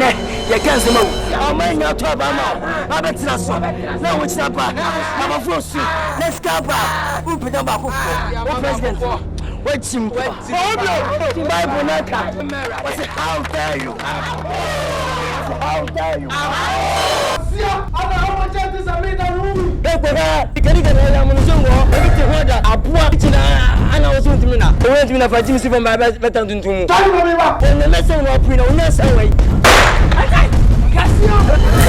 ne ya kanse ma amanya to abama abetira so na wo chira pa amafo su let's go back who put ba ko president what him Bible naka what's it how dare you how much is a meter room ikari ya munzongo ebiti hoda abua tina ana wasu ntimina owe ntimina fa jimi sifo ba beta tuntum tani mo mi ba na mese no apina una sawe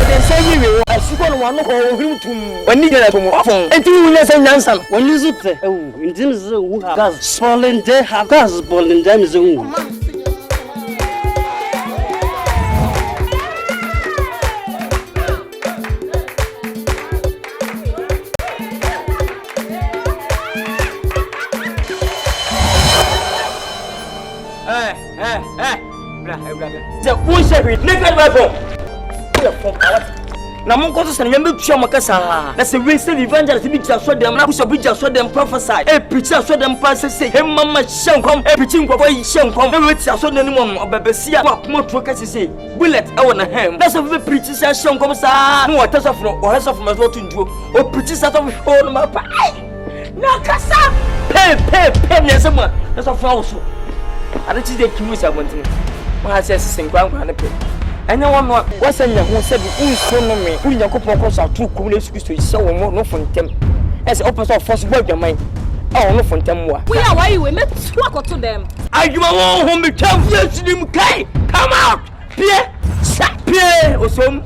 then say we asiko no wano ko ohim tum wani gele to mo afon enti una say nyansa no wani zute ndim ze wu ha gas spoiling day ha gas spoiling day ze wu the bullshit naked weapon na mon ko so na me tua makasa na se we say evangelist bi tia so dem na bishop bi tia so dem prophesy e preacher so dem pass say he mama shenkom e preaching kwakwa shenkom e we tia so dem mom obabesia wa kuma to ka say bullet e wona hem na so we preacher say shenkom sa no water so from o so from so tunduo o preacher sa to ho no ma pa na kasa pe me say mo na so from so ada ti de kimu sa bontin ma say sinkwankwa na pe anya wonno wasanya ho se bi unso no me uri yakopon ko sa tu ko lesu kristo ise wo mo no fontem ese opposite of force boy dwaman oh no fontem wa we are why we make two akoto them ajuma won ho me tam yesudim kai come out pie osom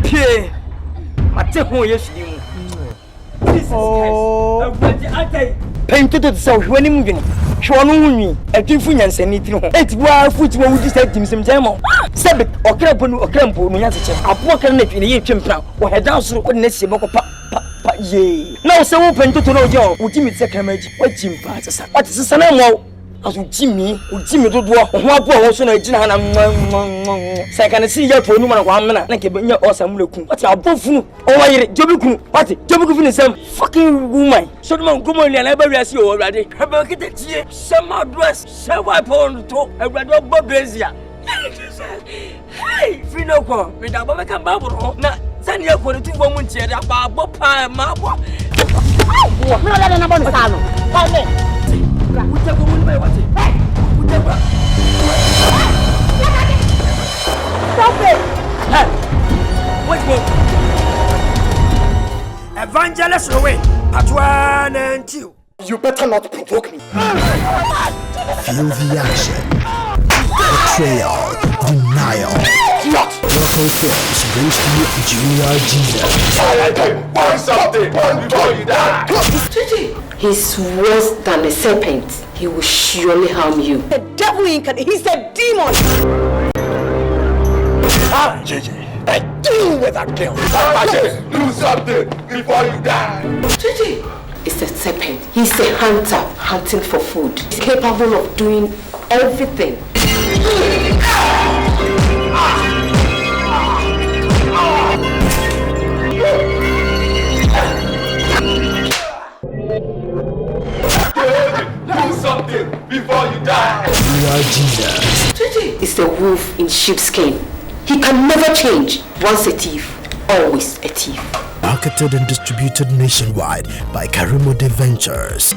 pie mate ho yesudim oh abadi atai painted to so hwani mugini hwono hunwi atifu nyansani tiri ho etwa futi wo wudi sa timsim jemo sebe okrampo no nyanseche apo okra na twi ne ye twempra wo heda soro wo na sie bokopa pa ye na wo se wo painted to no jo wo timi tse kramaji wo timpa tsesa wo tsesa na mo aso timi dodo ho apo ho so na gina na sai kana si ya to nu mana kwa amena na ke benya osamleku wo ta abofunu o wayire jobikunu what jobikunu sam fucking woman so man gumo ni na ba wiase o awrade aba kete tie sama dress say wipe on to awrade obobezia hey fino ko me da ba ka ba bro na sani ya ko tu bo mun tie da ba bo pa ma bo no la na bon sano come uta ko mun mai wati uta ba stop it hey wait go evangelist away at one and two you better not provoke me feel the action betrayal denial local films brings to you Junior Jesus want something before you die he's worse than a serpent. He will surely harm you. the devil he's a demon JJ I deal with that girl do something before you die JJ is a serpent. He's a hunter hunting for food. He's capable of doing everything. do something before you die Junior Jesus JJ is a wolf in sheepskin. He can never change. Once a thief, always a thief. marketed and distributed nationwide by Karimode Ventures.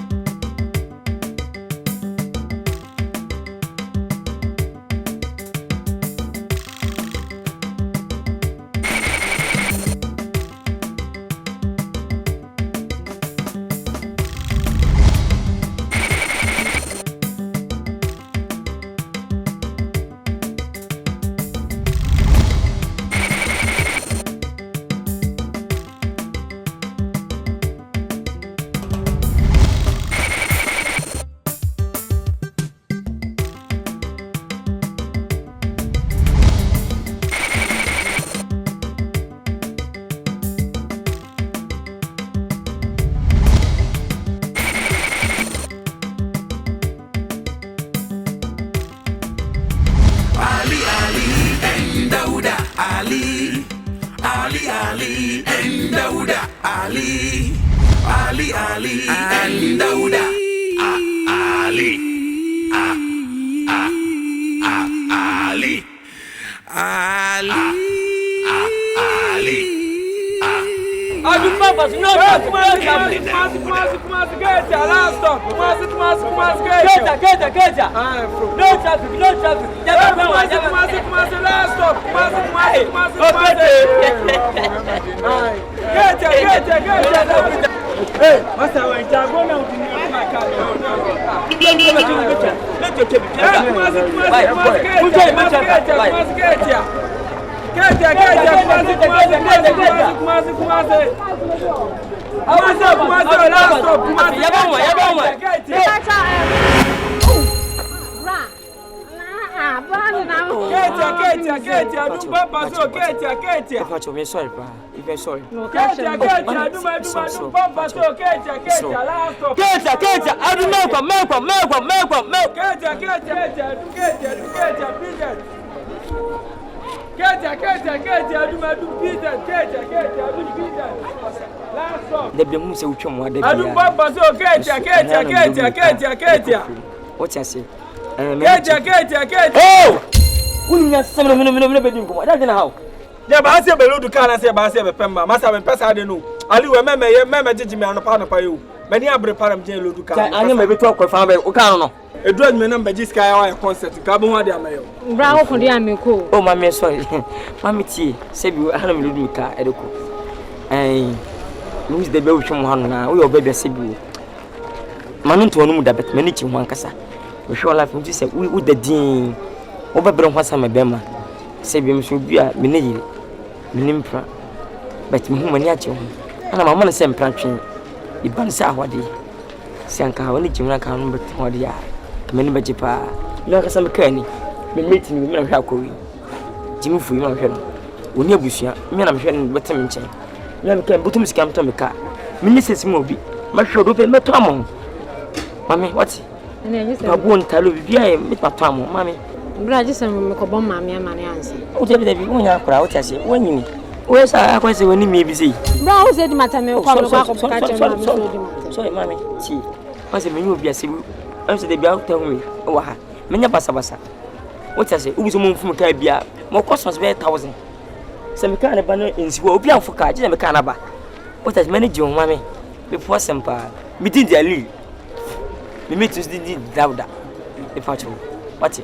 Ali and DAWUDA. Ali and DAWUDA. Ali.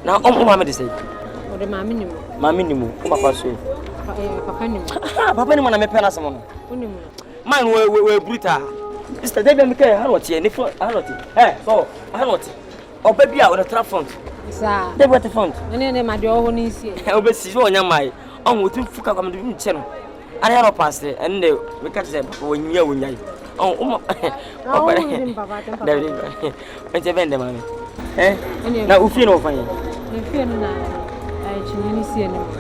Now, Mamma say, the Mammy, Papa, so Papa, no one may pen us among. Mine were brutal. Mr. David McKay, Harrot, and if Harrot, so Harrot, or baby out of the trap front. Sir, they were the front, and then my door is here. I'll be seeing my own with 2 fuck on the channel. I have a pastor, and they catch them when you're when you. Oh, I defend them, mammy. Now, we feel over you.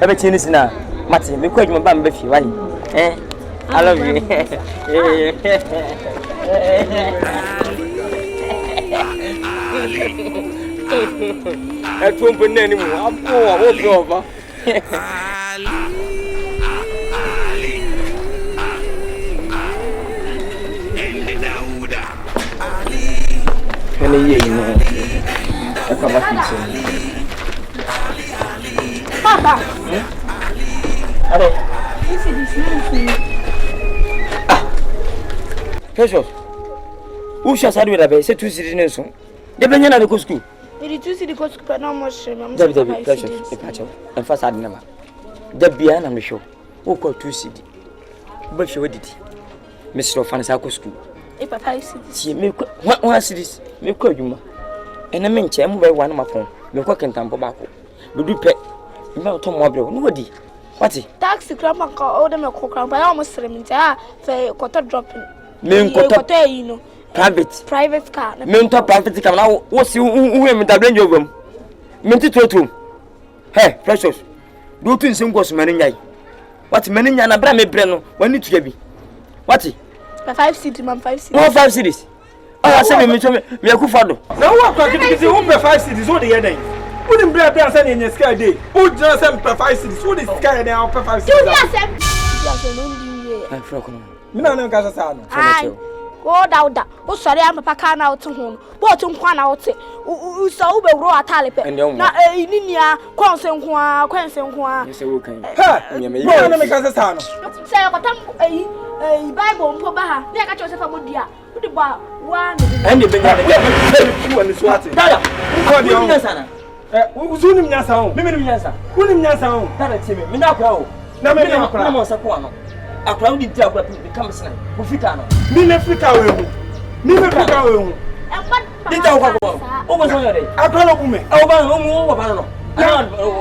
Every chin now, Martin, we quite my bam with you, right? I love you. I don't put any more. I'm poor, over. Papa. Hello. This is nice. Precious. Who shall say with a base? 2 citizens. The Benyan at the school. It is 2 city go to no more shame. Precious, a patch and first I never. The Bian on the show. Who called 2 city? But she did it. Mr. Fansaco school. If I see what was this? Me call you. And I mean, I'm by one of my phone. Me cooking tampo back. We do pet. You know, Tom Mobile. Nobody. What's it? Taxi grandma call all them a cook around by almost 70. Say, quarter dropping. Me quarter, you know. Private car. Me private car. Now, what's you women that bring your room? Minty to hey, Precious. Do things in goes many. What's many and a brand brand when it's heavy? What's it? 5 cities, man, 5 cities. No, 5 cities. Oh, I said, me a good father. Now, what can you do? 5 cities, what the other day? Wouldn't be a send in the sky day. Who just send 5 cities? Who is sky now? 5 cities. Yes, I'm from Casasano. Go DAWUDA. O sorry am papa ka na otu ho. Bo otu nkwa na otu. U so u be wro atale pe. Na ninia kwanse nko a. Yes we kan. Bro na me ka sa no. Say ko tam Bible mpo ba ha. Na ka cho se fa modia. U di ba wa na. And the benya. You and swati. Dada. Ko di on. Uzunim nyasa ho. Me nyasa. Unim nyasa ho. Dada timi. Me na akra ho. Na me akra. Na mo sa ko ano. Akra udi ti akra pe kam sna. Ko fika no. Me na fika we hu. Me na fika we hu. Dita o ko. O mo so yore. Akra no kume. O ba no mo ba no.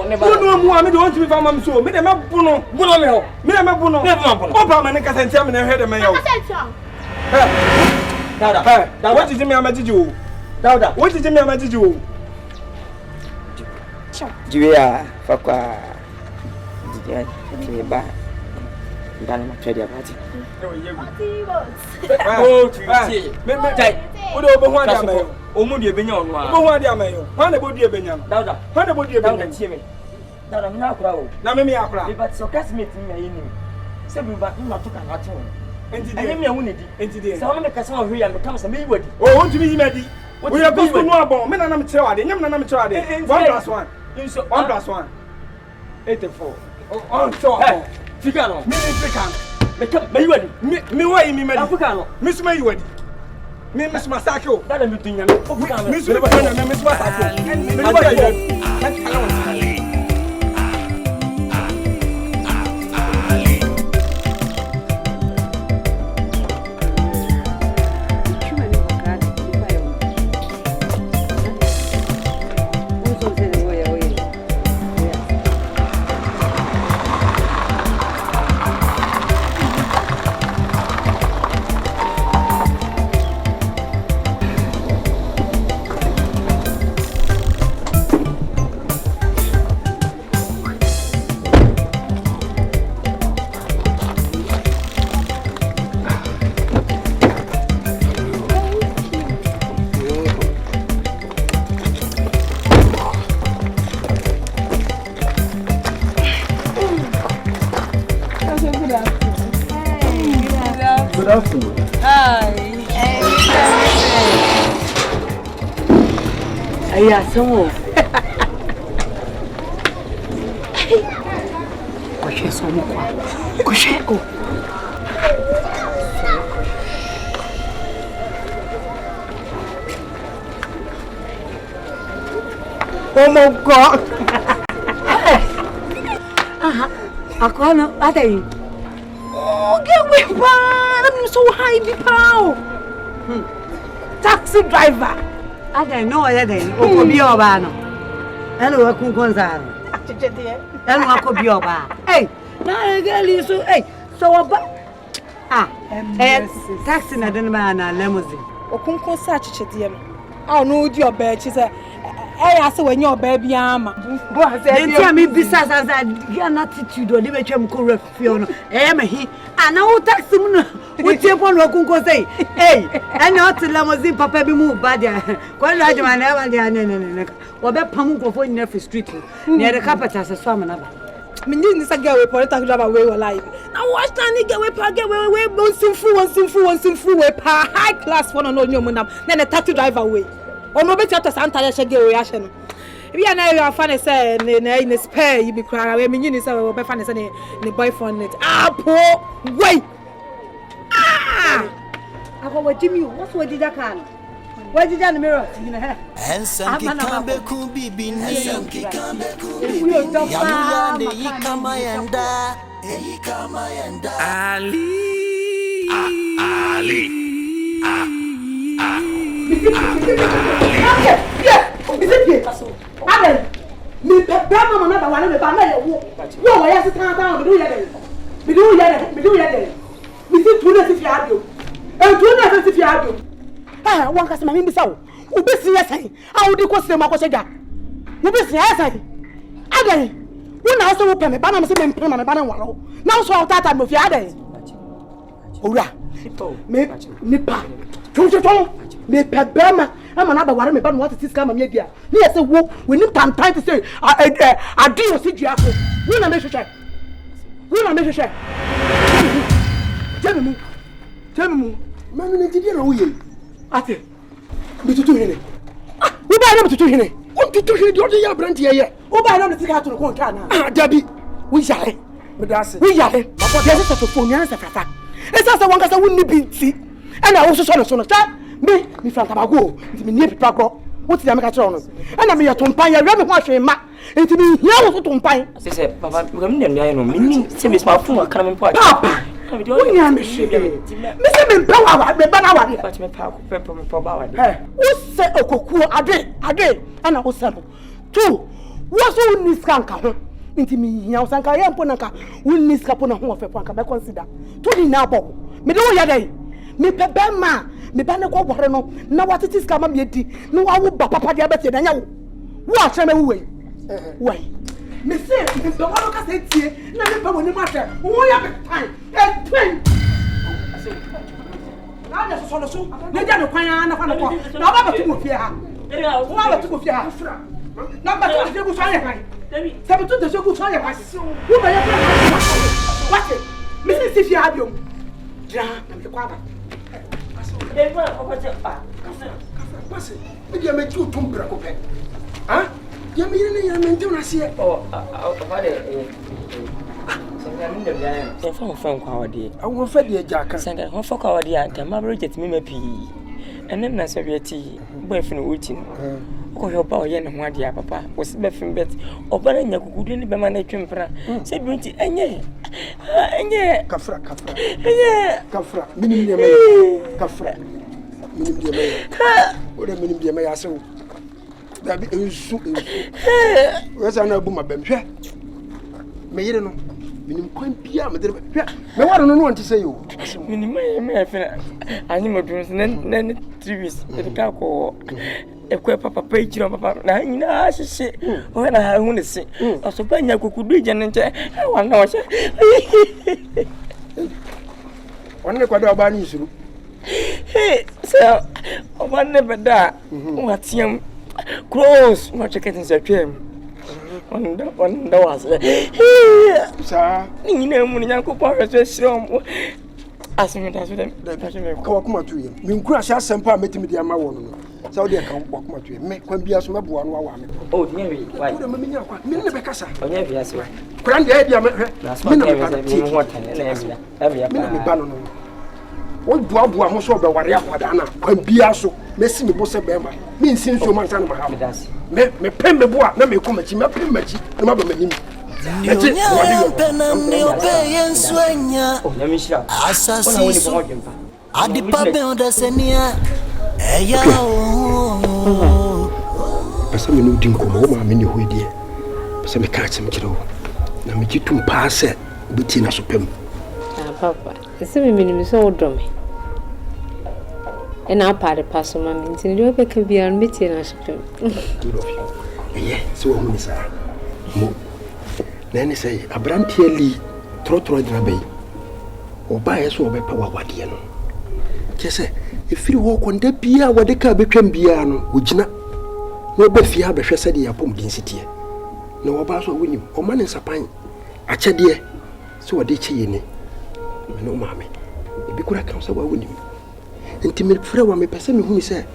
Ne ba. No mu am de want to be fama so. Me de me bunu. Bunu me ho. Me de me bunu. Me bunu. O ba me ne kasentia me na hwede me yo. Dada. Da what is me amajiji o. Dawuda. What is me amajiji o. Juya fakwa. Juya ni ba. Ndani matredi abati. Oh, tuitie. Me dai. Odo obo ade amayo. Omu de benya onu a. Obo ade amayo. Hwan de bodi ebenya. Dawuda. Hwan de bodi ebenya. Dawuda tie me. Dawuda me na akura o. Na me akura. Me but so classmate me ayi ni. Se bi ba ma to kan ate o. Enti de. Ayi me awu ne di. Enti de. Se wono me kasa o hwe ya me kam se me yiwadi. Oh, won't me yimadi. We are going to know about me na me tell ade. Nyam na me tell ade. 1+1. 1+1. 84. Oh, so. Fika no. Me fika. Me yiwadi. Me wa yi me madi. Fika no. Me suma yiwadi. Me suma sakyo. Dada me dunya me. Fika no. Me suma dunya me suma sakyo. Me yiwadi. Good afternoon. Hi. Aya somo. Koche somo kwa. Koche ko. Oh my God. Aha. Akwana adai. Oh, get away, I'm so high, people. Taxi driver. I don't know that day. Oh, be your banner. Hello, I couldn't console. Hello, I could be your bar. Hey, now I get so. Hey, so about taxi, I don't man a limousine. O couldn't console Chichetia. I know your bed. She said, hey, I saw when your baby ama. Then tell me, besides, as I get an attitude or live a correct Fiona. He and now taxi with your one who say, hey, and not the limousine, Papa be moved by the quite large man ever. Or that Pamuko for Nerf Street near the capital as a swammer. Meaning this a girl with political job away alive. Now, watch that nigga with Pagay, one sinful, high class one on your money, then a taxi driver away. Or no better to Santa Shaggy reaction. If you are now funny, say, in a spare, you be crying. I mean, you need to be funny, say, the boyfriend. Ah, poor, wait. I go with Jimmy. What did I can? Why did you mirror? And some Kikambe Kubi Bin, some Kikambe Kubi, one customer in the south. Who be saying, how would you cost them? Who be saying, again, when I saw open a banana, some banana, banana, now so that time of your other. Ora, me nipa, me pebema, I'm another one, me ban what is come and media. Yes, a whoop, we need time to say, I do see you. When I make a check. When I make a check. Tell me. Manu ne didi na wo ye. Ate. Me tutu hene. Wo ba na me tutu hene. O tutu hene di o de ya brand ye. Wo ba na me tika to ko nka na. Ah, Dabi. Wo yare. Me da se. Wo yare. Papa de se to phone yan se fafa. Esa se wan ka se wo ni bi nti. E na wo so so no ta. Me franta bago. Nti me nie pipa kro. Wo ti ya me ka kire ono. E na me ye tompan ya me ho ahwe ma. Nti me hia wo so tompan. Se papa, me dem nua no. Me se me sma fun aka na me pa. Papa. Wo nya me hwe. Me se me mpa wa me ba na wa. Pa me pa ko pepo me pa ba wa. Wo se okokuo ade ana wo se no. Tu wo so ni skanka ho. Nti me hia wo sanka ye mpo na ka wo ni ska po na ho ofe po anka be consider. Tu ni na bo. Me de wo ya dai. Me pebe ma me ba ne ko wore no na watiti ska ma me di na wa wo ba papa dia beti na nya wo a chere me wo wei me say me be wo ka say tie na me ba woni ma hwe wo ya be time e twin na na so so na ja no kwan na fa no ko na ba ba tu mo fie ha wo ba tu mo fie ha na ba tu de ku so ya kan se be tu de so ku so ya kan wo ba ya what me say fie ha biom dra na me kwa ba Pase, me dia me tu tumbra ko pe. Ah? Dia me yene me ntiu na se. Oh, papa de Sanga mi dem ya. Se fa kwa wade. Awo fa de ja kan. Sanga ho fa kwa wade anta ma project mi ma pi. Enem na so biati, boy fi no uti no. Ko yo ba o ye ne ho ade papa. Wo se be fin bet. Obara nya kukudu ni be ma na twempra. Se bi nti enye. Kafra. Enye. Kafra. Minim de me. Kafra. Minim de me. Ora minim de me ya se wo. Da bi ensu. Wesa na bu ma bem hwe. Me yire no. Minim kwan bia me de hwe. Me ware no no nti se yo. Minim me fe ani modun ne trivis. E ka ko ekwe papa pejiro papa na nyina hyehe o na ha hu ne se aso ba nya kukudu je ne nche wa na o hye wonne kwada oba ni suru so oba ne beda wa tiam close ma cheketin se twem onda was sa ni nyina mu nya ko pa hwe siro asimi da so dem ka wakuma tu ye me nkura sha sempa metimi dia ma wo no sa wo dia ka wakuma tu ye me kwan bia so meboa no wa me oh dia wi why wo de ma menya kwa me ne be kasa onya bia so kran dia dia me na me ba ti mo hotan na bia me na me ba no wo boa ho so be ware akwada na kwan bia so mesi me bo se be ma me nsin so man san ma ha me pem me boa na me ko machi me pem machi na ma ba manim Pasa me no din ko ma me ni hoedie pasa me ka chim kiro na me kitum pa se buti na so pem papa ese me ni so odome e na pa de paso ma me tin dio be ka bia no buti na so pem so hu ni sa mo nene say abrantie li trotro dra bay oba yeso obepa wawade no kese efiri wo konda bia wade ka betwam bia no ogina no ba fie ha behwe sede yapom din sitie na oba so wonim o mane nsapan akyede so wade kyeye ne me no maame ebi kura kan so wa wonim enti me fura wa me pese me hunu se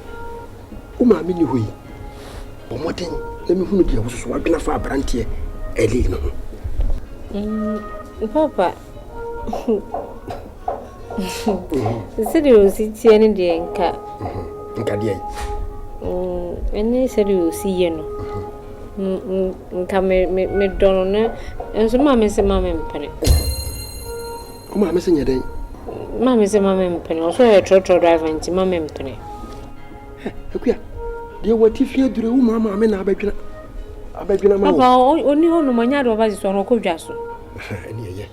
o maame ni hoyi o moden na me hunu dia wo so wadwena fa abrantie eli no papa seriously tiene de nka dia ene seriously ye no nka me dono na enso mama se mama mpene o mama se nyade mama se mama mpene o so e trotro driver nti mama mpene ekuya dia wati fie dure wo mama me na abadwina ma papa oni ho no manya do bazi so no ko dwaso eni ye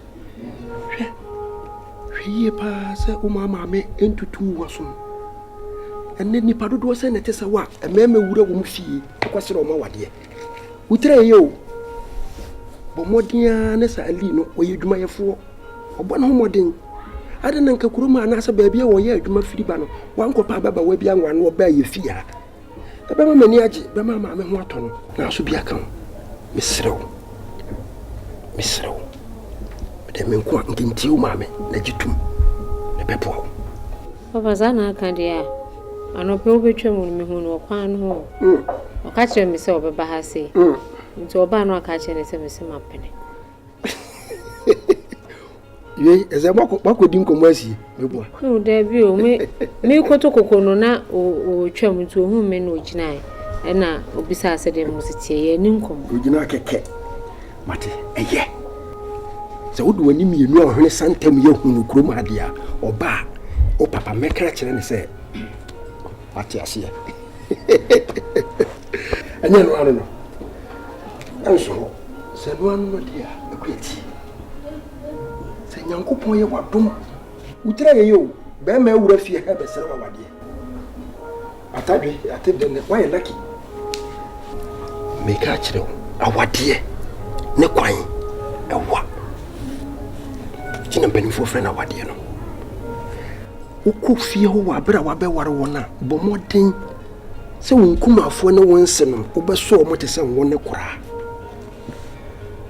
hwie pa se o mama me entutu waso enne ni padodo se ne tesa wa ememe wura wo mfie kwasere o ma wade utre ye o bo modia ne sa ali no o yedwuma yefo obo na ho modin ade nan ka kuruma na sa baabia wo ye adwuma firi ba no wankopa baba wa bia nwa no oba ye fia ebe ma mani agi be ma ma me ho ato no na so bia kan misrew de men ko ntinti o ma me na gitum na bebo Papa Zana Candia. I know people between me who know Kwan home. Or catch me so over Bahasi. Into a ban or catch any service in my penny. Yea, as I walk with him, commercy. No, there be me Kotokono or chum to whom men which night. And now, besides the musity, and income. Would you not get Matty, a ye? So, when you know, when son tell me you groom idea or bar, or Papa make a and say, what you see. And then, I don't know. And so, said one, dear, a great. Say, young couple, you what do? We try you, bear me would fear have a silver idea. I tell them why lucky. Make a chill, a what dear, no crying, a what? Chin penny for friend, a what dear. Who could fear who are better, what better, but more thing. So when come out for no one son, over so much as someone cry.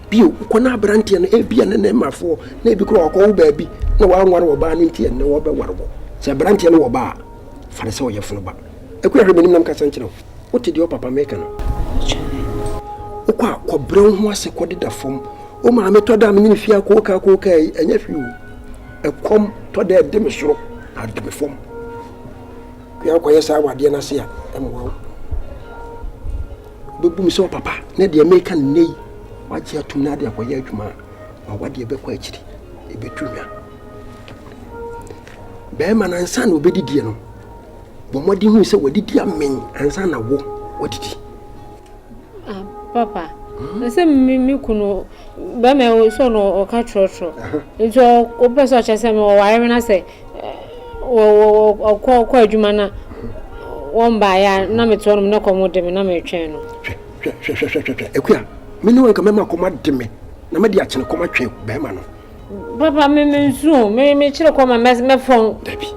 Bill, Kona Branty and Abian and Emma for maybe croak all baby, no one or banning tea and no other warble. Say Branty and no bar, for the soul of Fuba. A queer minimum Cassantino. What did your papa make? Oka, or brown was a quadida form. Oh, my method, Fia coca, and if you a come to their demisro at the form. We are quite sour, dear Nasia, and well. But boom, so papa, let the American nay. What you to Nadia for Yakuma, or what you be quite a bit true. Bearman and son will be the dear. But what do you say? What did you mean? And son, a war? What did he? Papa, the same me kuno, Bame son or catch rotro. It's all open such as or whatever I say, or call quite humana. One by a number to one, no commode them, no mere channel. Minu can remember command to me. No media can come at you, Bearman. Papa, me soon, may chill come and mess my phone. Debbie,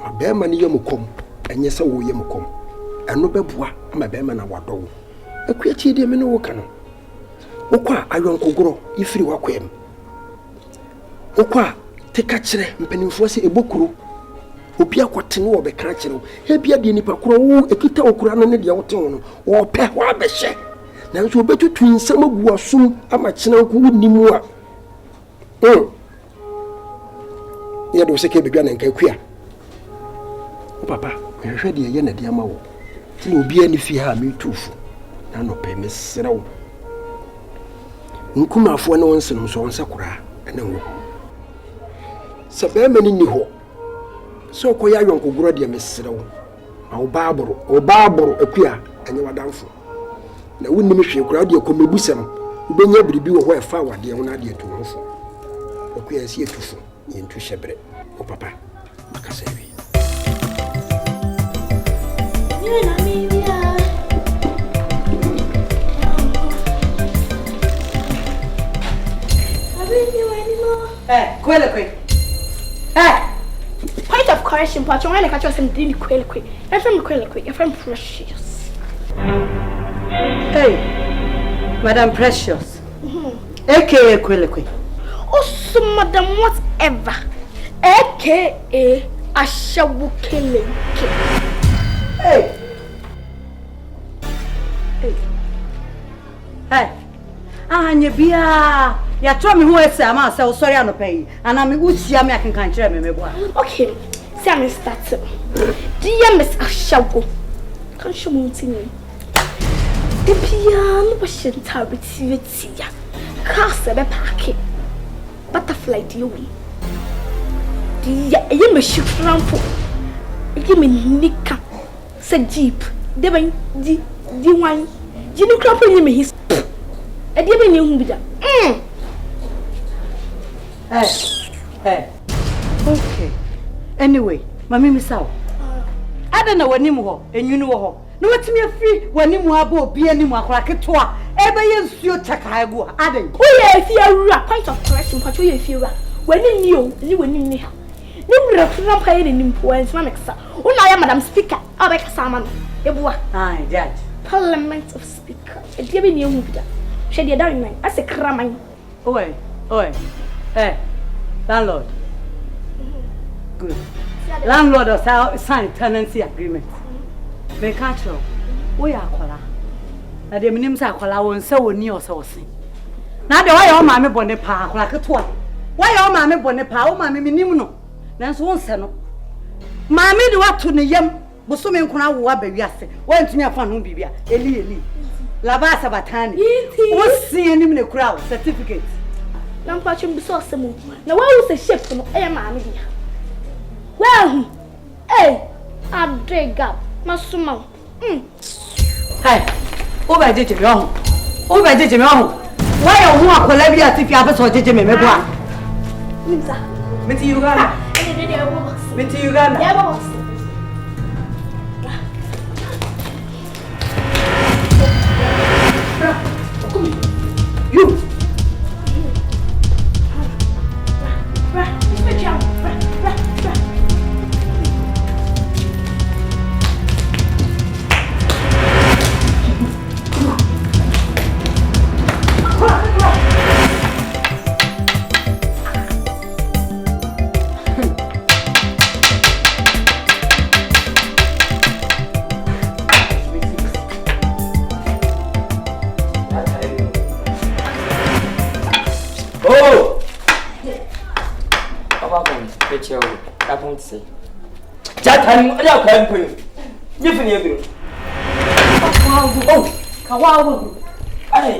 my bearman, you come, and yes, I will you come. And no bebois, my bearman, I want to. A creature, dear Minu Cano. Oqua, I won't grow if you walk him. Oqua, take a chair and penny a book. Opia kwatino obe kanchiro he bia de nipa kro wo ekita okura no ne de wote no wo pe wa be hye na nso obetu twinsam agu asum ama kina ko nimu a ye do se ke bedwa na nka kua o papa hwehwe de ye na de ama wo ti na obi ani fi ha me tufu na no pe me serew nkumafo na wonsen so wonse kura ene wo sabe mani ni ho so ko ya yonko gro de mesrew awo baaboro akua anye wadanfo na wonni me hwe kura de ko mebusam ubenya biribi wo ho efa wade ho na de atuhofo akua asi etufo yentu hyebre o papa makasa wi na mibia abini wanimo kwele point of correction, but when I catch us and didn't quick. I'm from Precious. Hey, Madam Precious. AKA quick. Oh, so Madam whatever. AKA I shall kill him. Hey. Bia. Ya told me who is a so sorry I'm not paying. And I'm Uchi I can control me. Okay, see I'm starting. Dear Miss Ashabo, can't show me to me. The piano was shouldn't have received Tia. Cast a packet. Butterfly do you win? You may shoot round for. Give me Nika. Said Jeep. The wine. You know, crap on his. I didn't know who be that. Hey. Okay. Anyway, Mammy Miss Out. I don't know what name ho, and you know. No, what's me a free when you have be any more like a tour. Ever yes, you take Hago. Adding. Oh, yeah, if you're a point of correction, but if you're when you knew. You will pay in influence, Mamexa. Oh, I am Madam Speaker. I'll make a salmon. Aye, Judge. Parliament of Speaker. A giving you moved. Shed your diamond as a cramming. Oi. Hey, landlord. Good. landlord or sign tenancy agreement. Make catch we are kola. Na de minim sa kola won se woni o se wosin. Na de why o ma me bone pa kola keto. Why o ma me bone pa o ma me minim no. Nanso won se no. Ma me de wato ne yam boso me nkuna wo abawi ase. Wa ntumi afa no bibia. Eli. Laba sabatani. Wo sin nim ne kura certificate. Na mpacho mbiso asemu. Na wa wo se chef no e ma me dia. Well, hey, I'm dig up. Masuma. Hey, over jeje me ohun. Over jeje me ohun. Why you hu akola bi ati fi abeso jeje me mebo a? Nimsa. Meti Uganda. Meti Uganda. Yeah, boss. You.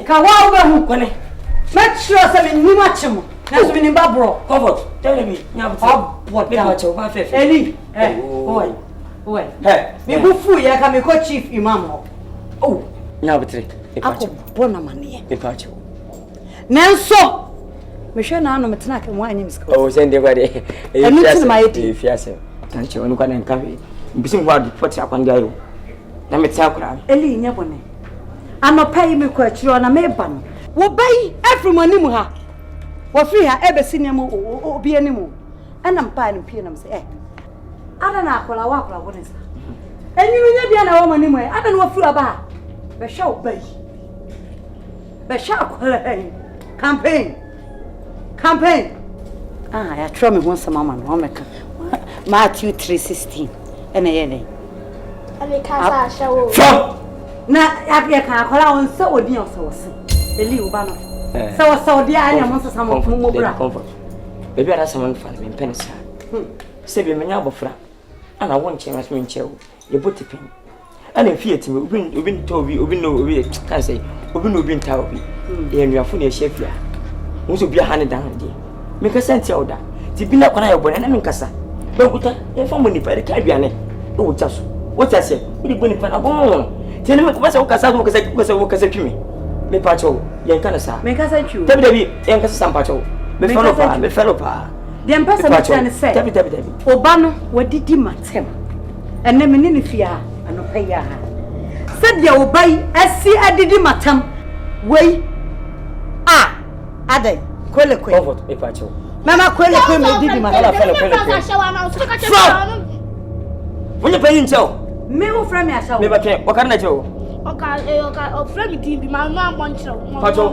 Kawawu kone. Make sure say me machimo. Na so me nimba bro. Comfort. Tell me. What Me ha chew ba fe. Eli. Oi. Hey. Me bufu ya ka me ko chief imam ho. Oh. Nya betre. Ako bona mane. Me pa chew. Nanso. Me hwe na no metena ka mo anyim ska. Oh, send dey go dey. E fiase. Tan chew no kwa na nka we. Bisim wa report akwande ayo. Na me tia kura. Eli nya bone. Anopai me kwa chiro na me ba no. Wo bai every anim ha. Wo free ha ebesi nem obi anim. Enam pa no pie nam se ada na akola wa akola woni sa. Enyiru nya bia na wo anim ada na wo free aba. Be sha wo bai. Be sha akola campaign. Ya tro me ho sama ma no meka. Matthew 3:16. Ene yene. Ale kasa shawo. Na ya ka akola won se odi o se wo se. Eli uba no. So dia anya mo sesa mo bra. Baby ara sama fa me pensa. Se be menya abofra. Ana won che mas me nchew. Ye botipin. Ana fie timi obi nta obi no obi kan say obi no obi nta obi. Ye nnuafo na ehafia. Mo so bia ha ne dan de. Me ka senti oda. Ti bi na kwana ye bone na me nkasa. Baguta ye fa mo ni pa de ka aduane. E wo chaso. Wo chase. Wo di boni pa na bon. Ti ne me ko ba se wo kasa twimi. Me pacho yen kana sa me kasa twu dabi yen kasa sam pacho me fellow pa dem pesa me tane se dabi oba no wadidi matem enne me ni fia anopa ya se dia obai asi adidi matam wei adai kwele comfort me pacho mama kwele me didi matam wonye payin chao me wo fra me ashawo me bakẹ wakar na chao Oka frame TV ma no ambonchiro. Pacho.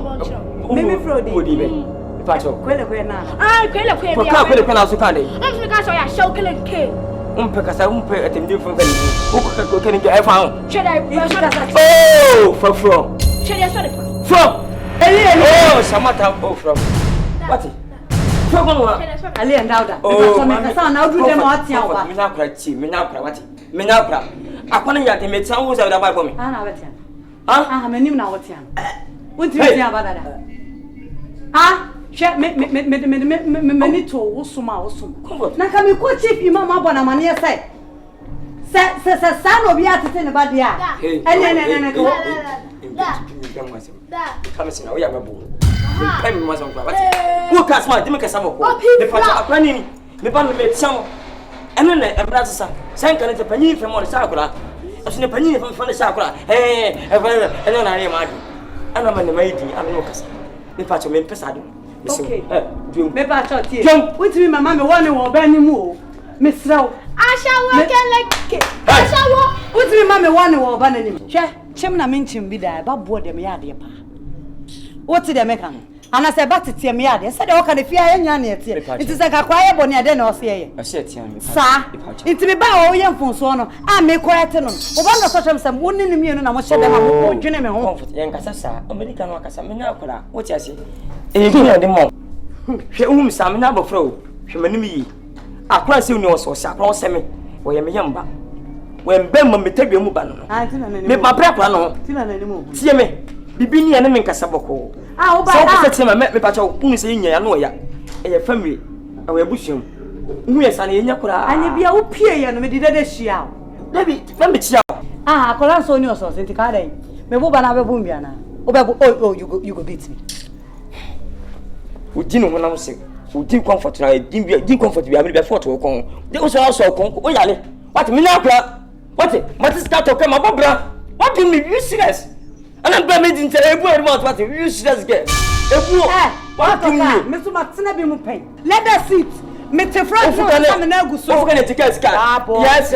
Mimi Frodi. Odi be. Pacho. Kwele na. Kwele. Kwele na so kan dey. Am fi ka so ya show kele ke. Kasa atemdi fun kan ni. Ko kan ni e fa. Chede. Oh, from. Chede sorry. From. Oh, Samata from. What? From wa. Ali and Dauda. So me kasa na odu dem atia oba. Me na kra chi, me na kra wati. Me na kra. Akwana ya te me tan wo za da ba for me. Na wetia. Menim na wetia. Wonti wetia abadada. She me ni to wosuma. Na ka me ko chief imam abona mane sai. Se sa no bia tete ne ba dia. Ene ko. Da. Kama sina oya mabu. Pem mo so kwa wati. Wo ka smart, me ka samo ko. Me pacha akwana ni. Me ba me tiamo. Ene na emra sasa. San kan te panyi fe mo sa akura. Asune panyi fe mo sa akura. Ene na re ma di. Ana ma ne mai di, ana no kasa. Me pacha me pesa do. Okay. Me pacha tie. Wotimi mama me woni wo ba ni mu o. Me sraw. Ashawo keleke. Ashawo. Wotimi mama me woni wo ba na ni. Hwe, chem na me nchim bi da ba bo dem ya de pa. Woti de me kan. ana se batete me ade se de wo ka de fia nya na ete nti se ka kwa ye boni ade na o se ye ase tia me sa nti me ba o ye mfonso no a me correct no wo ba no so twem sam wonni ni mienu na mo hye dem mo dwene me ho ye nkasa sa america no akasa me na akora wo ti ase e bi na de mo hwe uhum sa me na abofra o hwe manim yi akora se uni o so akora o se me wo ye me yamba when ben mo metadwa mu ba no me papra akora no tina na ni mo tie me bibi ni ene me nkasa boko wo ba so ko se me pacha unu se nya ya no ya e family awo ebusham hu ye sa na ye nya kora anya bia wo pie ye no me dide hia David family chia akora so ni o so senti ka dai me bo ba na be bo mbia na wo be bo oh you go beat me o dinu ho na se o din comfort na din comfort bia me be fort wo kon de o so kon o yale what me na kora what is that okay my bobra what do me useless and I'm going to tell you what you useless get what do me me so matena bi mu pen leather seat me te front no na gu so o fuka na ticket scan yes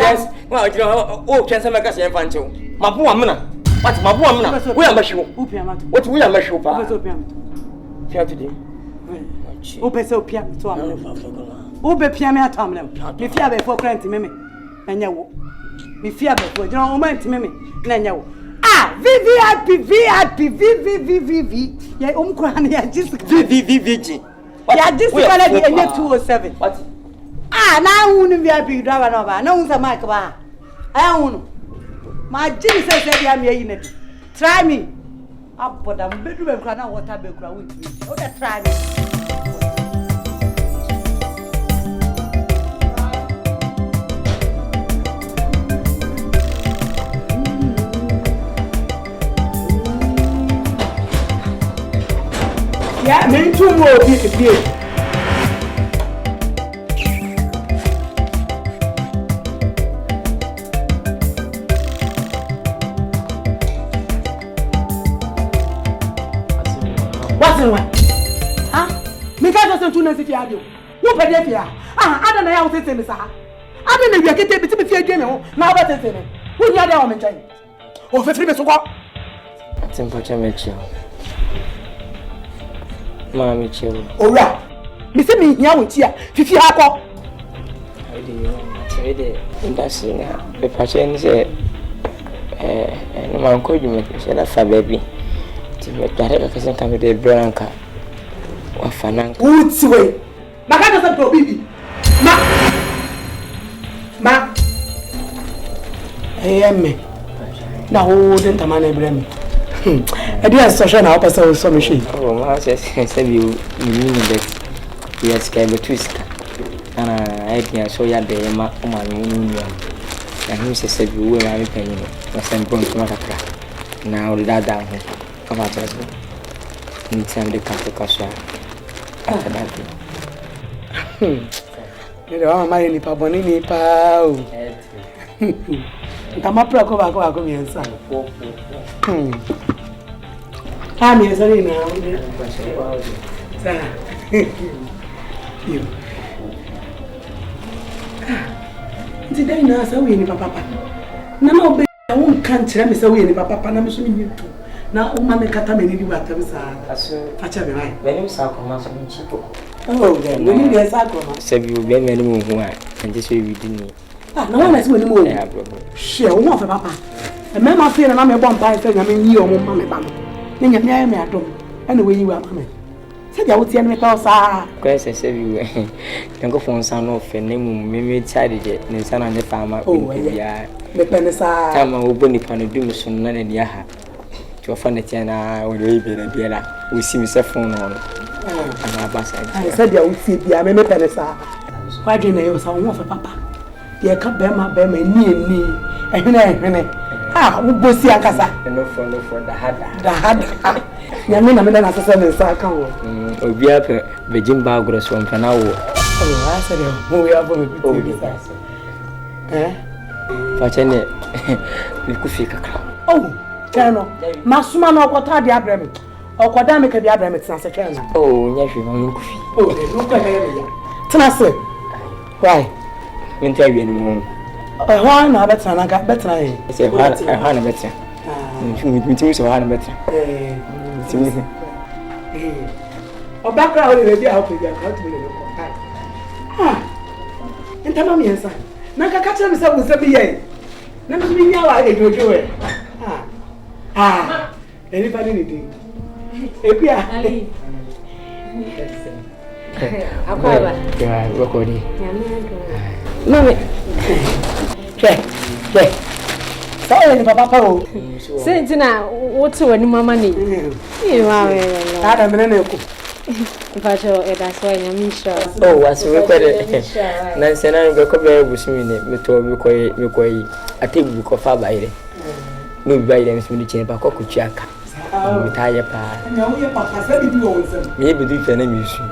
well you know o chance make us infantile mabu amna what mabu amna we am bashiwo what we am bashiwo pa pia today o pese o pia to amna o be pia me atamna me fia be for current me anya wo me fia be for you know o man me na anya wo VIP ya umkwana ya Jessica VVVG ya Jessica na di 207 what na hunu VIP driver no ba na unsa mic ba hunu ma jini se bia me yi na bi try me aboda mbedu be kura na water be kura with me o dey try me Yeah, me too more be. What's the one? Huh? Me can't just do nothing for you. Who pay for you? I don't know how to say this. I don't know if you get to be fair. Now, what is it? Who you are there on the train? Oh, for 3 minutes to go. It's important, Mama chill. Ora. Me say me hia wo tia. Fifi akọ. I dey industry na. Be pache ni say no man ko dwuma say na fa baby. Ti me dare ka kase kan me dey branka. Wa fananka. Uti we. Maka do say to bibi. Ma. Me. Na ho den tamana ibrahim. I didn't social now, person so machine. Oh, my says you mean that yes, can be twist. And I think so. Ya de ma and he says you will have paying you. Send bone to Macra. Now that down here. Come out as well. In time the country castle. After that. You know, my ni paboni ni pao. Tama pro ko ba ko mi ensa. Me sorry now. Today na sa we ni papa. Na na obe won kan kire me sa we ni papa na me so ni tu. Na o ma me kata me ni bi batam sa. Aso facha me mai. When sa ko ma so ni chipo. Oh, then we need to sa ko ma. Say you be me ni mu hu a. And this way we didn't. No one is when you share one for papa. And my fear and I'm a bomb by saying I mean you or mamma bam. Then you near me at home. Anyway, you are mamma. Said I would see any house. Question say you can go for son of a name, me tidy it, and son on the farmer. Oh, yeah. The penisa. Time I will bonny pan a doom soon, none in Yaha. To a funny china or the Bella. We see Mr. Phone on. I said, I would see the Ameme penisa. Why didn't I also want for papa? Ye ka bema ni ehne ubosi akasa no for the hada nyame na me na asese me sa ka wo obi ape bejim ba agro so mpa na wo I said mo we abo me biti fa chene me ku fi kakra cheno masuma na okota de abrem okoda me ka de abrem tena se cheno nya hwe ma ku fi no ko me ya tena se why Winter you anymore. Why not better? I got better. I say, I had a better. Me too, so I had a better. background is ready. I'll pay you. And tell me, son. Naka catch himself with some yen. Never be now. I do it. Anybody anything? Yeah, recording. Mommy. Sorry, Papa. Say, what's when Mamma need? You are a minute. That's why I'm sure. Oh, was recorded. Nancy and I will come there with me. We told me, I think we could far by it. No, by them, Smith, Papa Kuchaka. Retire, pa. Maybe do for name issue.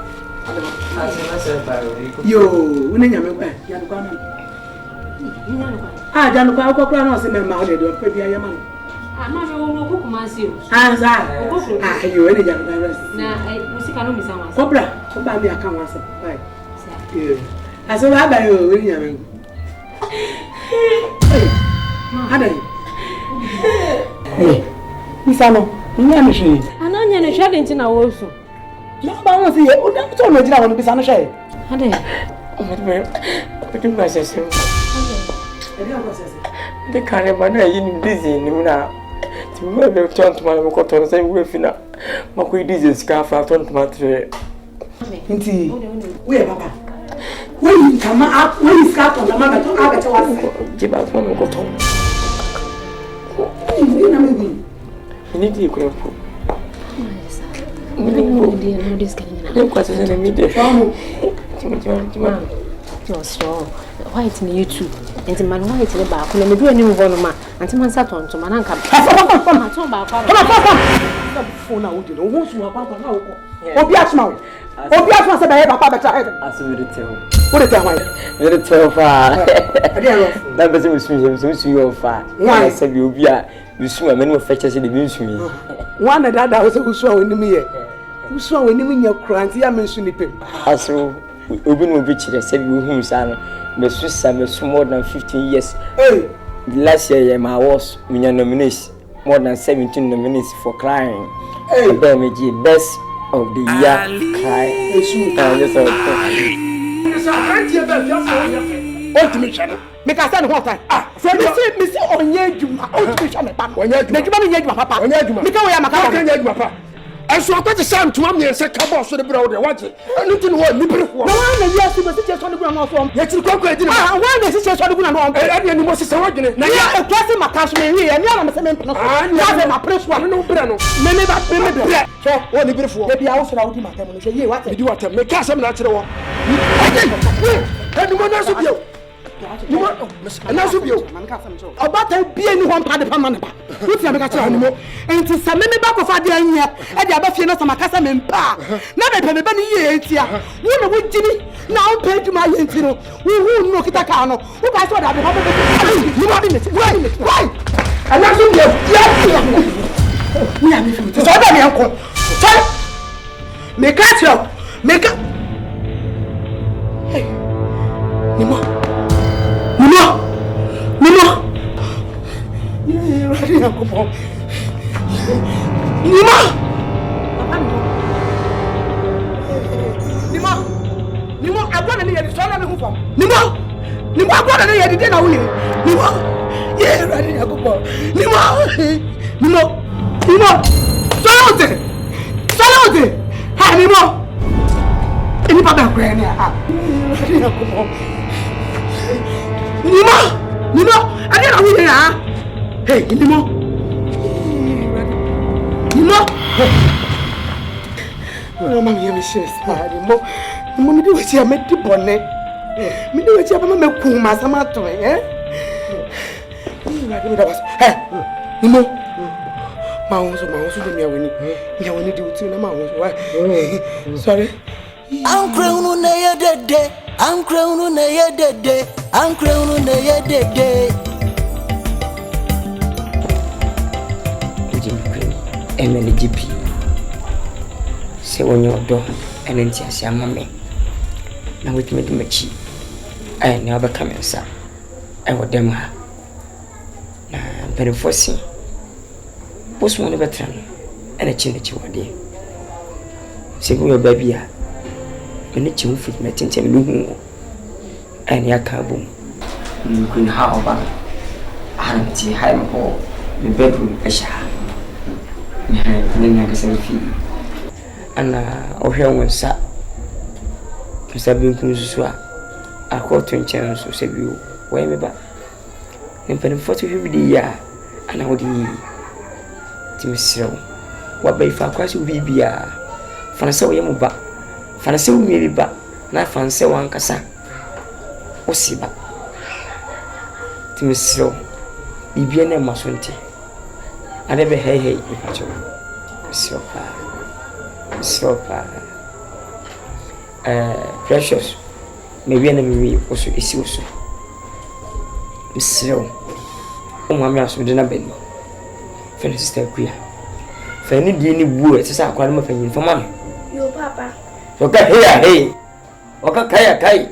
Yo, when you ah, Jan Quaco was in my mouth, or maybe I am. I'm not going to cook myself. Ah, you any young person. Now, I was a cannon with someone. Cobra, come by me, I can't answer. I saw that by you, William. Hey, Miss Allo, you know me. I know you're a challenge in our also. No, but I was here. Oh, that's all I want to be on a shade. I do my sister. The caravan is busy now. To move the turn to my cotton and say, we're finna. Macquarie is scarf out on my tray. Indeed, where, Papa? When you come up, when you scarf on the mother to have it, give out one cotton. You need to go. Look what's in the middle. You're strong. White in you too. And the man white in the back. Let me do a new one, and someone sat on to Mananka. Phone out, you know, won't you about now? Obias now. Obias said I have a papa. As a little. What a time. Little far. That was so you far. Why I said you'll be you swim many fetches in the ministry. One of that was who saw in the mirror. Who saw in your cranty? I mentioned it. As Ubin will be the same whom son, the Swiss more than 15 years. Last year, I was nominated more than 17 nominees for crying. Best of the year cry. Make a stand what time? From the Miss Onyejuma, Onyejuma, Papa, Onyejuma, and so I got the sound to me and said, come on, so the brother, watch it. I don't know what Nipper was. No one yes, you must just on the ground from. Yet you go crazy. Why is it on the ground? And you must say, now you are classing my cashmere here, and you are a cement. I'm a press one, no brano. Maybe that so what the beautiful. Maybe I also out in my family. Say, what did you want to make us some natural? And you want to you. You want and that's you. About a be anyone part of Pamana. What's your animal? And to some member back of our dear here, and the other feelings of my cousin and pa. Never pay me years here. One with Jimmy, now pay to my intro. We will knock it a cano. Who I thought I'd have you want it? Why? And that's you. Yes, we have been to my uncle. Make us make up. Hey, Nemo. Nima! Yeah, ready now, come on. Nima! I'm going to need a son of the Nima! I'm going to need a dinner. Nima! Yeah, ready now, come on. Nima! Salute! Hi, Nima! Anybody grand here? Ready now, come on. Nima, I didn't know here. Hey, Nima. Oh, mammy, I'm sure. Nima, me do what you made the bonnet. Me do what you have made cool, my samato, eh? Hey, Nima. Mounds, you only do to the mounds. Sorry. I'm crowned on a dead day. I'm crowned on a dead day. I'm crowned on a dead day. MLGP. Say when you're done, and then say, Mammy. Now with me to make cheap. I never come inside. I would them her. Very forcing. Post one veteran and a chin at you, dear. Se go baby a. Me chimu fit me tentem no hu. Ani aka bom. Kun ha oba. Anti ha mo me bedroom esha. Me na ka se fi. Ana ohwe wonsa. Mr. Binkun susu a. Akoto nchen so se bi o. Why me ba? Mpani foto hwibidi ya ana wodi timisiro wa bai fa kwasi bibia fanse wo yemu ba fanse wo mi ba na fanse wan kasa osiba timisiro bibia na masonti ade be hey ipacho sopa precious maybe na mi oso isi oso Mr. Mami asudi na beni. Fene sister kuya. Fene di ni bu e sesa akwa na mafanyin fama no. Yo papa. Oka hey. Oka kai.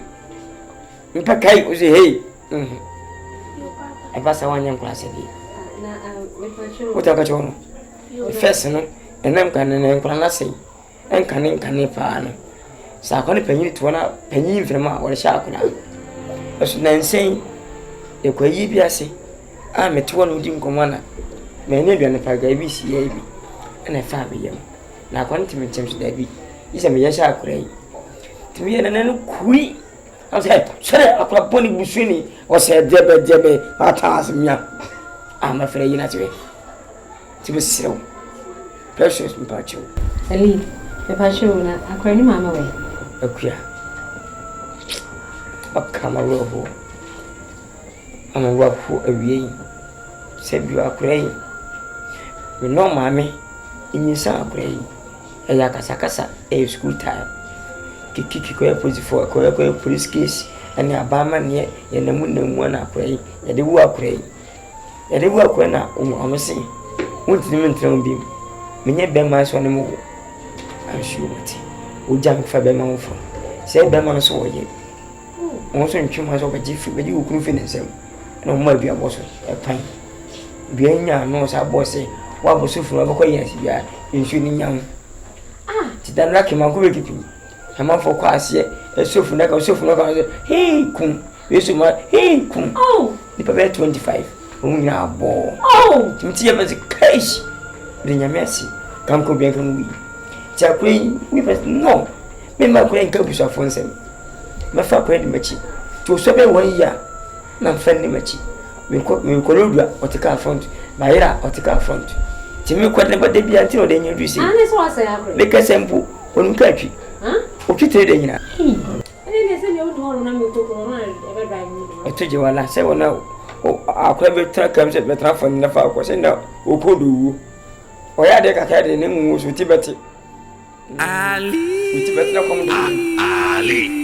Mpa kai o say hey. Yo papa. E passa wanya class di. Na me facho. O ta ka chono. First no, enam kan na nkwa na sei. Enkan pa no. Sa akwa ni panyin to na panyin fema o le sha akwa. Eso na nsei ekwa yi bi ase a meto no di nkomana me ne duane pa ga bi si ya bi na fa be yam na kwanti me temso da bi isa me ya sha akura yi timi ya na no kui am say sere akura boni busuni o se debe ata asmia ama fere yi na tiwe tibi sew precious mpacho Ali me pacho na akura ni mama we akuya akama roho ama wafu awie sebi akura yi me no mame inyisa akura yi eya kasakasa school time kiki ko police for ko police case ani abama ne ye namu na akura yi ye de wu akura na omosi wonti me ntram bi menye be ma so ne mu anshu mati o jam fa be ma wo fo se be ma so wo ye won so ntwuma so be ji ukuru fi ne nsem no ma bia boso e pan bia nya no sa bosse wa boso fu ba ko yes bia inshu ni nyam ti dan la ke man ko be kipi e man fo ko ase e sofu na ka hey kum yesu ma hey kum ni pa be 25 o nya bo ti ye ba se kaish de nya merci kam ko bien kan wi ti akoi ni pa no me ma ko en ka bu so afonsem ma fa ko di machi to so be won ya na fanni machi me ko lodua otika front na ira otika front ti me ko ne ba de bia ntino de nyu du si ane so asa ya kro me ka sempu onu ka twi o twite de nyina ene se ne odu hono na me ko ko na e be drive mu o teje wala se wona o akwa be tra kam se be tra fon na fa ko se na o ko do o ya de ka ka de ne mu so ti beti Ali ti beti na ko mu Ali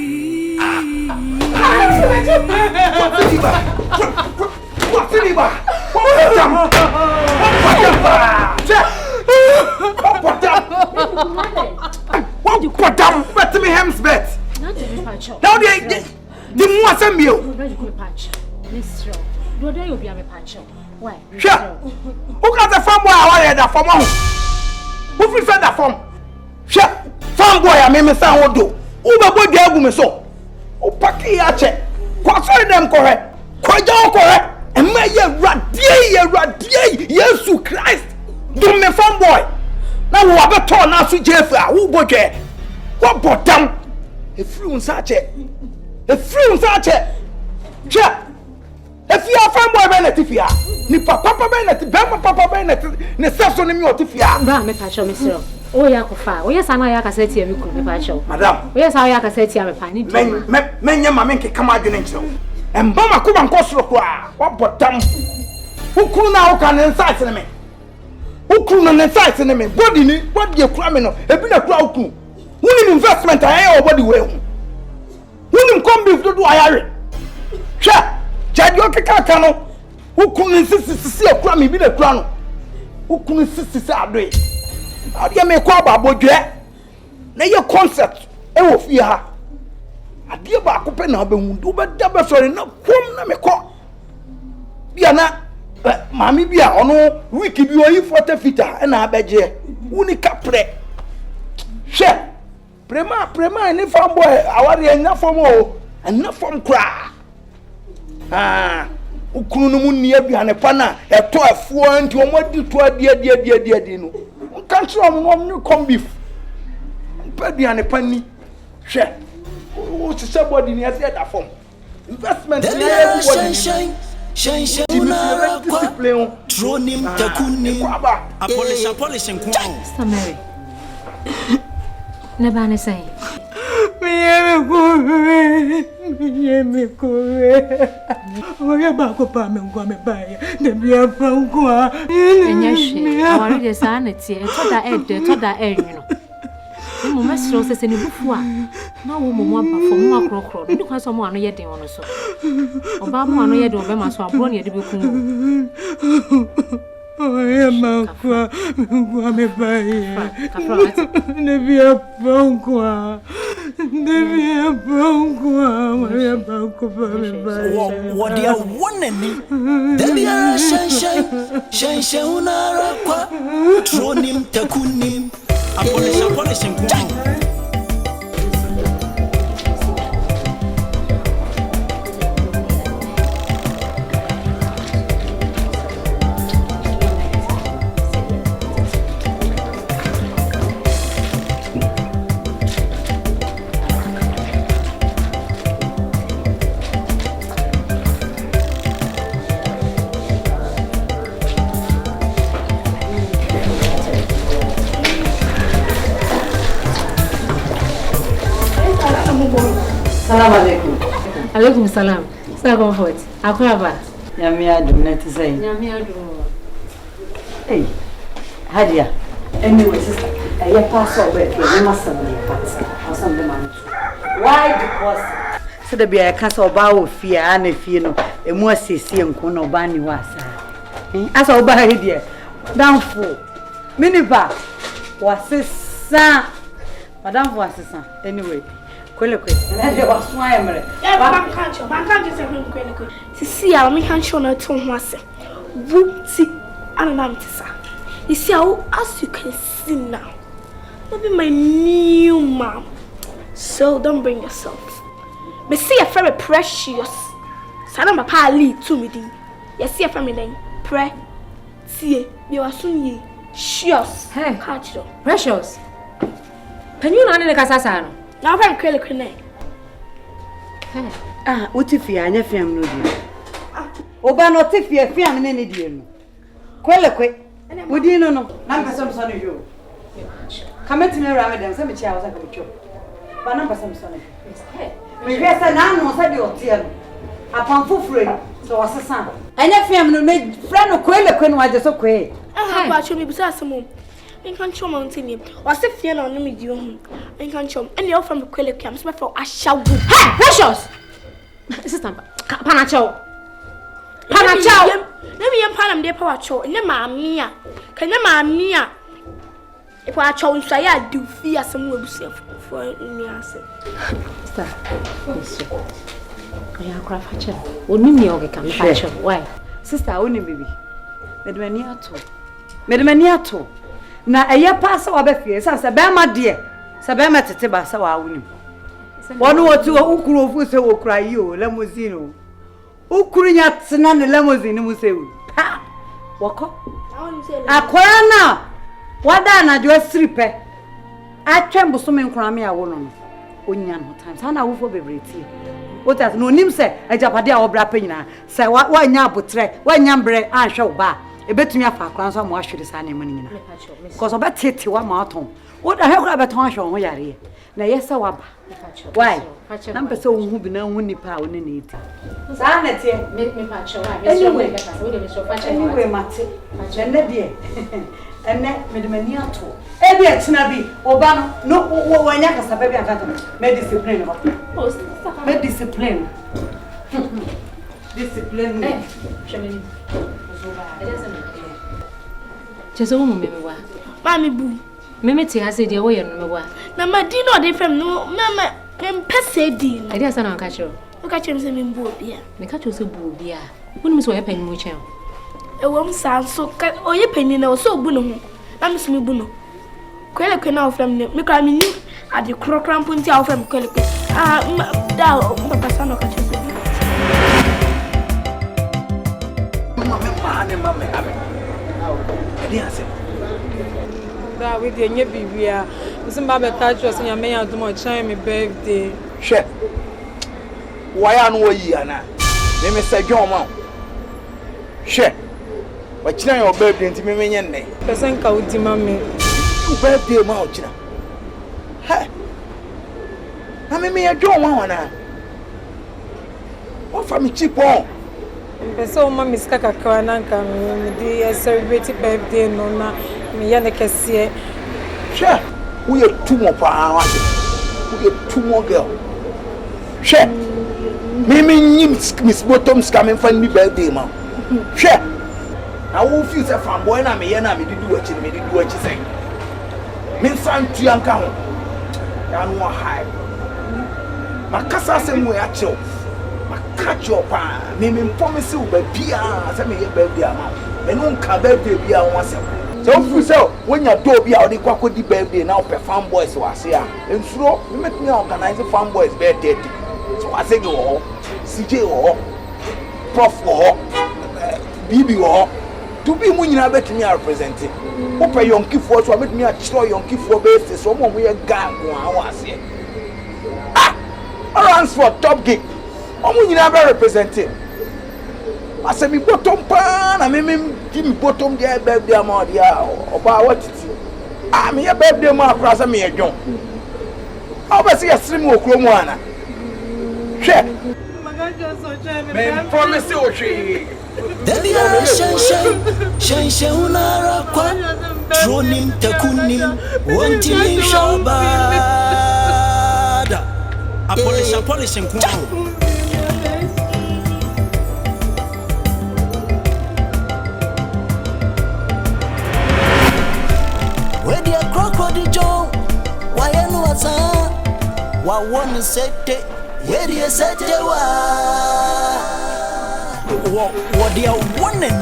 What me hems bet. Now the more some you. Do you be a patch? Why? Sure. Who got the farm boy I that from who prefer that from? Sure. Farm boy I me say what do. Who be boy dey go me so. O paki ya che. Kwa so dem correct. Kwa ja correct. E ma ye radie Jesus Christ. Do me farm boy. Na wo abeto na so jefu a wo bodwe. Wo bodam. E free unsa che. Sure. If you are farm boy benetifia, ni papa benefit, papa benefit, ni self on me otifia. Ba me pacho me siro. O ya ko fa. O ya sana ya kaseti me ku me pacho. Madam. O ya sa ya kaseti me pa ni. Men ma men ke kama adwene nkyerɛ. Emba makoba nkosoro kwa. Wa botam. Ukuru na wo kan insight ne me. Ukuru na insight ne me. Body e kura me no. Ebi na kura ukuru. Woni investment aye o body we hu. Woni kombi do ayare. Hwɛ. Jadio keka no ukunu sisi akura me bi na kura no ukunu sisi adoe ade me kwa babodwe na ye concept e wo fie ha ade ba akopɛ na obehu do beda be sori na kom na me kɔ bia na mami bia ono week bi oyi 40 feet na abeje woni kapre hwe Prema any farm boy, our enough for more, enough from cry. Ukunumun near behind a panna, a 12 1 to a more dear dino. Can't you on come beef? Behind a penny. Share. What's somebody near that form? Investment in everybody. Shine, Drone him, Takunim, Polish and Mary. Nebana say. Me go. Oya ba ko pa me ngwa me ba ya. De bia pa ngwa. Enye awari de sanity. E toda no. Mo mesro se ni bufu a. Na wo mo aba fo mo akrokro. Ni kwa so mo ano ye den wono so. Oba mo ano ye den oba ma so abro ne ye de beku. Oya ma kwa me ba ya. De bia pa ngwa. What do you want? There shine, unara kwa. Drone him, Takunim. Polish and Salam alaikum. Alaikum salam. Salam hot. Akwaba. Nyame adum na ti say. Nyame adum. Hey. Hadia. Anyway, sister, I pass over to you must have or something man. Why? Because so the be a cast of bow fear and if you know a more sissy and corner bani was. As I'll buy here. Down for Minipa was his son. Madame was his son. Anyway. Kwele. And there was swimmer. Man can't just say kwele. See, I can't show no to myself. Whoopsie, and I'm you see how, as you can see now, maybe my new mom. So don't bring yourself. But see a very precious. Sana my pa lead to me. You see a family name. See, you are soon ye. Shios. Hey, catch you. Precious. Can you run in the casasano? Now I'm kwele. Utifia anya fiam no di. Oba no tifia fiam ne di no. Kwele. Udi no. Na person so no yo. Kameti me ra me dem se me chia wo sa ka butwo. Ba na person so no. Me hwe se na no se de otie no. Apan fofure so wasesa. Anya fiam no me fra no kwele no waje so kwe. Ba cho me bisa asemo. I can't show mountain him. Or say fear no me di ho. I can't show. And you from kwele kwam so for ashawu. Hey, precious. Sister, Panacho. Let me empanam de power cho. Ne mamia. Can ne mamia. If I cho so ya do fear some will for me answer. Sister. I am craft hatcher. Only me or can hatcher. Why? Sister, only baby. Medmaniato. Na eye pass wa be fie say be ma de. Say be ma tete ba say wa wunim. Wonu otu ukuru ofu se okura yi o limousine o. Ukuru nya tena ne limousine mu se o. Pa. Woko. Akwara na. Wada na jo sripe. Atwembo so me nkura me awo no. Onya no time. Sa na wo fo bebreti. Otas no nim se ajapade a obra pa nyina. Say wa nya abotre, wa nya mbre anhwe wo ba. Ebetumi afa akran so mo ahwere sa na emani nyina. Because obetete wa ma aton. Wo da he kura beton ahwe ho yare. Na yesa waba. Why? Number so who be now win nipa won ni iti. Sa na tie me pacho wa. Anyway, mate. Enne de. Enne me de mani ato. E bi etena bi oba no wanya kasa ba bi akata. Me discipline no. Me discipline. Discipline. Eh, shemeni. Cheso mo memewa. Mami bu. Meme ti ase de wo ye no mewa. Na ma di no de fam no mama pese di no. Ade asa na nka chiro. Nka chiro se me bu obi a. Me ka chiro se bu obi a. Woni so ye pani mu chen. E wo msa so oye pani na so bu no ho. Na me so me bu no. Kwele na ofram ne. Me kwa me ni ade krokra mpunti a wo fam kweleke da papa sa no ka chese da we dey nye bibia nsimba be catch us nya me ya do mo chan me birthday she why no yi ana me say John ma she wa china your birthday nti me menye nne person ka udi ma me birthday ma o china ha na me ya John wa wana o fa mi cheap on person o ma miska kakwa na nka me dey celebrate birthday no na me ya ne kese she we are too more pa we are too more girl she me miss bottoms coming find me birthday ma she I will feel say fanboy na me na me do what you say me san tuanka ho ya no high makasa se mu ya chill catch your pa me promise you bia say me ye birthday ama me no nka birthday bia won say so fu say when you do bia o dey kwakodi birthday now perform boys was here ensuro me make me organize fan boys birthday so I say go CJ wo prof wo bibi wo to be mu nyina betimi a represent wo pe yonkifo so betimi a chiro yonkifo be face so mo ye gang ko was here runs for top gig omo nyina be represent ase mi bottom pa na me give me bottom there birthday am dia oba watiti me ye birthday ma akra se me edwon obese ye srim okro mu ana hwe magajo so che me promise o hwe Debiara shen unara kwa tronim takunim wantinim shabada Polish nkuwa Wedi a crocodile Joe wayenu wasa wa wonu sete wedi a sete wa what they are wanting.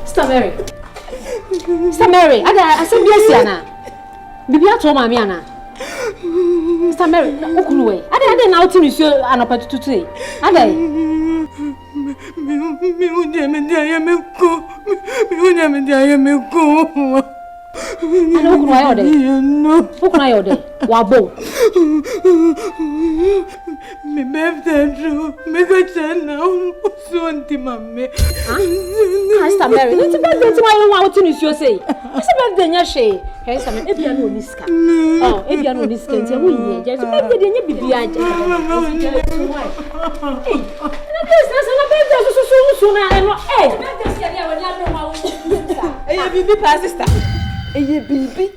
Sister Mary, I said yes, Yana. Bibi ato mami ana. Sister Mary, okunuwe. Ade na outi ni so anopa tutu. Ade. Mi unja me dia me ko. Ana okunuwa yode. No. Okunuwa yode. Wa bo. Me birthday do. Me go chana so anti mame. Sister Mary, no ti birthday ti wa outi ni so say. Asa birthday nya she. Hey, Sister Mary, ebia no niska. Oh, ebia no niska nti hu yin. Je so birthday de nya bibi anja. So na eno birthday si dia woni ame wa wo. Eye bibi pa sister. Eye bibi.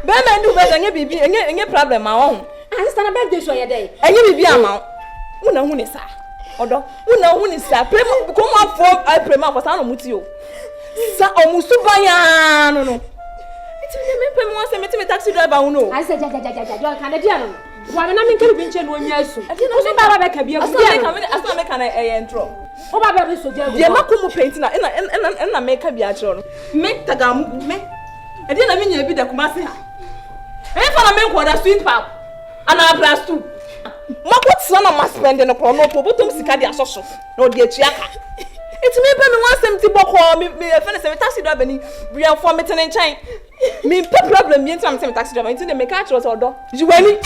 Be ma ndu be nya bibi enye problem ma wo. Sister na birthday so ye dey. Enye bibi ama. Una hu ni sa. Odo. Una hu ni sa. Prema ko ma fo prema for sa no muti o. Sa omusu banya no no. Iti me pe mo se meti me taxi driver hu no. I say ja. Do kan dia no. Wa me na me nkeri bi nche no nya asu. So ba be ka bia ku dia. Asa me ka na entro. O ba be so dia. Dia makumu paint na na me ka bia chiro no. Me tagamu me. E dia na me nya bi da kuma se ha. E fa na me nko da sweet pap. Ana plus 2. Makwotsa na ma spend no pro no botom sika dia soso. Na odi atua ka. Iti me pe me wansem ti bokọ me fe na se me taxi driver ni bria for me tenen chan. Me pe problem bi nti am se me taxi driver nti de me ka chiro so odo. Jiwani.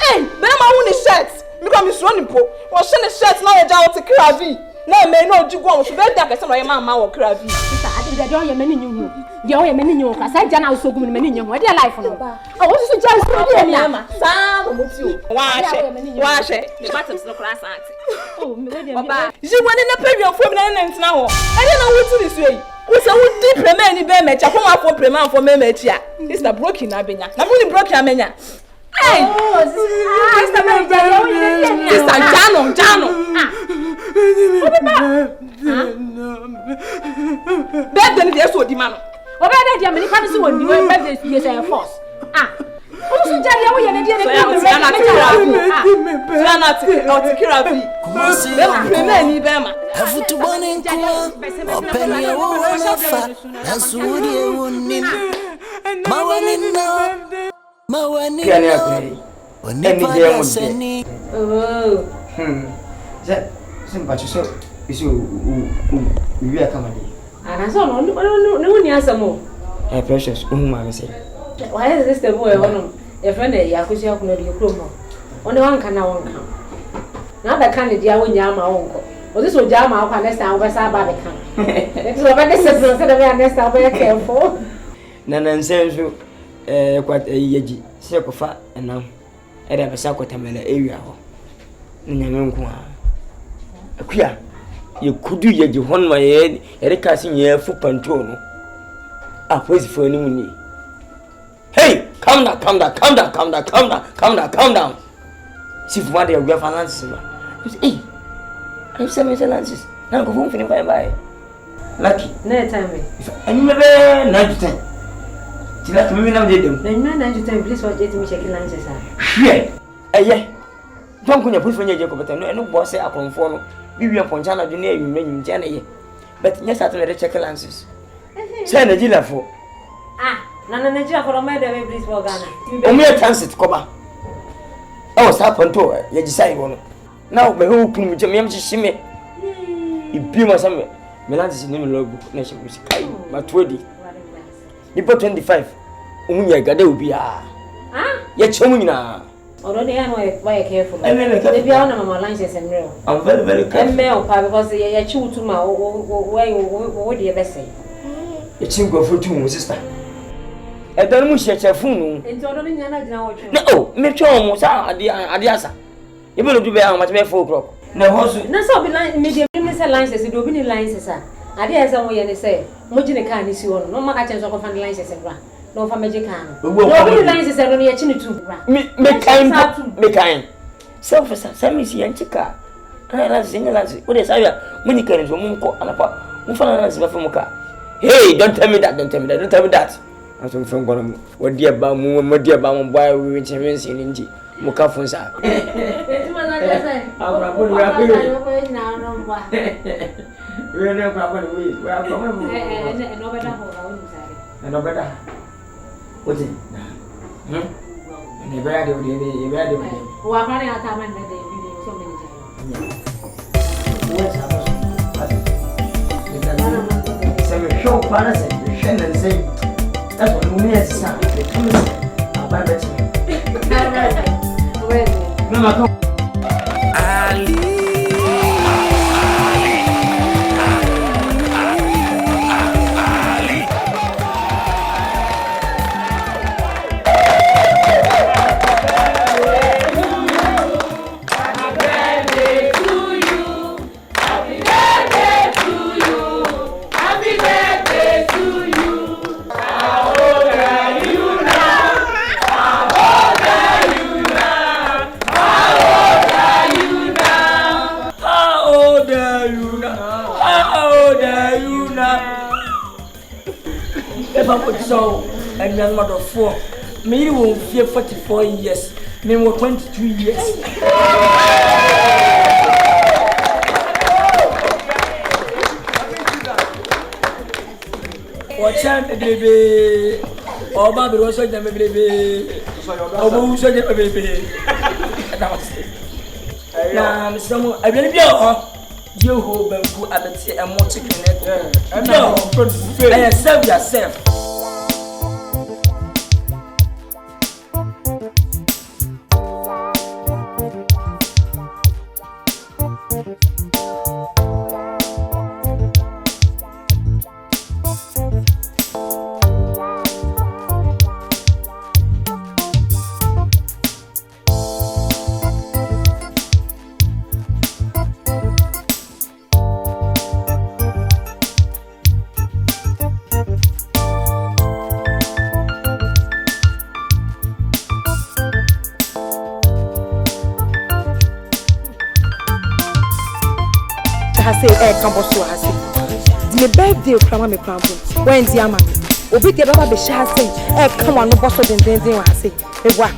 Hey, be ma hu ni shirt. Me ko me so ni po. Wo she ni shirt na o ja o ti kravi. Na me no jigu am so be da kese no ye ma wo kravi. Sister, ade de o ye mani nyu hu. De o ye mani nyu ka sa ja na so gum ni mani nyu hu. E de life no. O wo so ja so de ni ama. Sa mo ti o. Wa she. The bottoms no class auntie. Oh, me we de. Oba. Jiwani na pe wian fo mi na ntina ho. E de na wo ti ni so yi. Wo se wo di prema ni be me cha ko wa fo prema fo me ma chi a. Sister broken na benya. Na mo ni broken amenya. Hey! Sister Mary, Sister Jano. Birthday ni so di man. O be dey dia me ni pa so won ni birthday yes I force. Ah. Osu jari ya wo ye ne die ne. Afutubone nkuwa openi ya wonafa nasudi ewunim mawani onipa seni Sympathy so is you are coming. And I saw no one asamo. Eh precious, my say. Why is this the boy one? A friend Yakusia could be promo. Only one can now come. Now the candidate I won't jam my uncle. Or this will jam our next hour by Sabbacan. It's already said that next hour very careful. Nana sends you quite a yeji, circle fat and now. I'd have a sacotamela area. Nyamunkwa. Queer. You could do your one my head, Erika sing your foot pantono. I pose for any money. Hey, calm down. See for what you have finances. Hey, I have 7 finances. Now go home for bye. Lucky. No time. And you never 9 to 10. See that women now did them. Then 9 to 10, please watch me checking lunches. Shit. Hey, don't go put for your Jacob, but no boss say upon phone. We will Ponchana do near you, men Jenny. But yes, I to check lances. Send a dealer for. Ah, Nana for a matter, please, for Ghana. Only a chance to come. I was up on tour, you decide one. Now, my whole crew, Jamie, Shimmy. You be my summer. Melan's in the logbook, nation music. My 20. You put 25. Only got will be ah. Yet, showing now. Already, I know why careful. If you are on my lunches and real. I'm very careful. Male, because you chew to my way, what do you best say? It's in go for 2, sister. I don't wish your phone. No, make sure almost Adiasa. You will do better much more 4 o'clock. No, also, no, so be like medium lances, it will be lances. Adiasa, we say, Mojina can is you on no more chance of finding lances and run. No for magic can. No lances are only a chin to make kind. Self, some is young chica. And I sing a lance. What is I? When you can Munko and a Mufana from Muka. Hey, don't tell me that. I don't think what dear Bamu, my dear Bamu, why we went to Indy, Mukafunsa. We're no problem. We are no better. What is it? Never had it. Who are running out of time and so many times. Some show parasite, the Shannon say, that's what we need to sound. The truth, I'll buy better. No, so, and young mother 4. Me will fear 44 years. Me will 22 years. Watch out, baby. Oh, Bobby was so damn baby. Oh, who's so damn baby. Now, someone, I believe you hold them who are the tea and more chicken. No, I accept yourself. Say, campus to us. The birthday of Krama McBrown. When the Yama, obi de baba be sha say e come on no boso den wa say e wa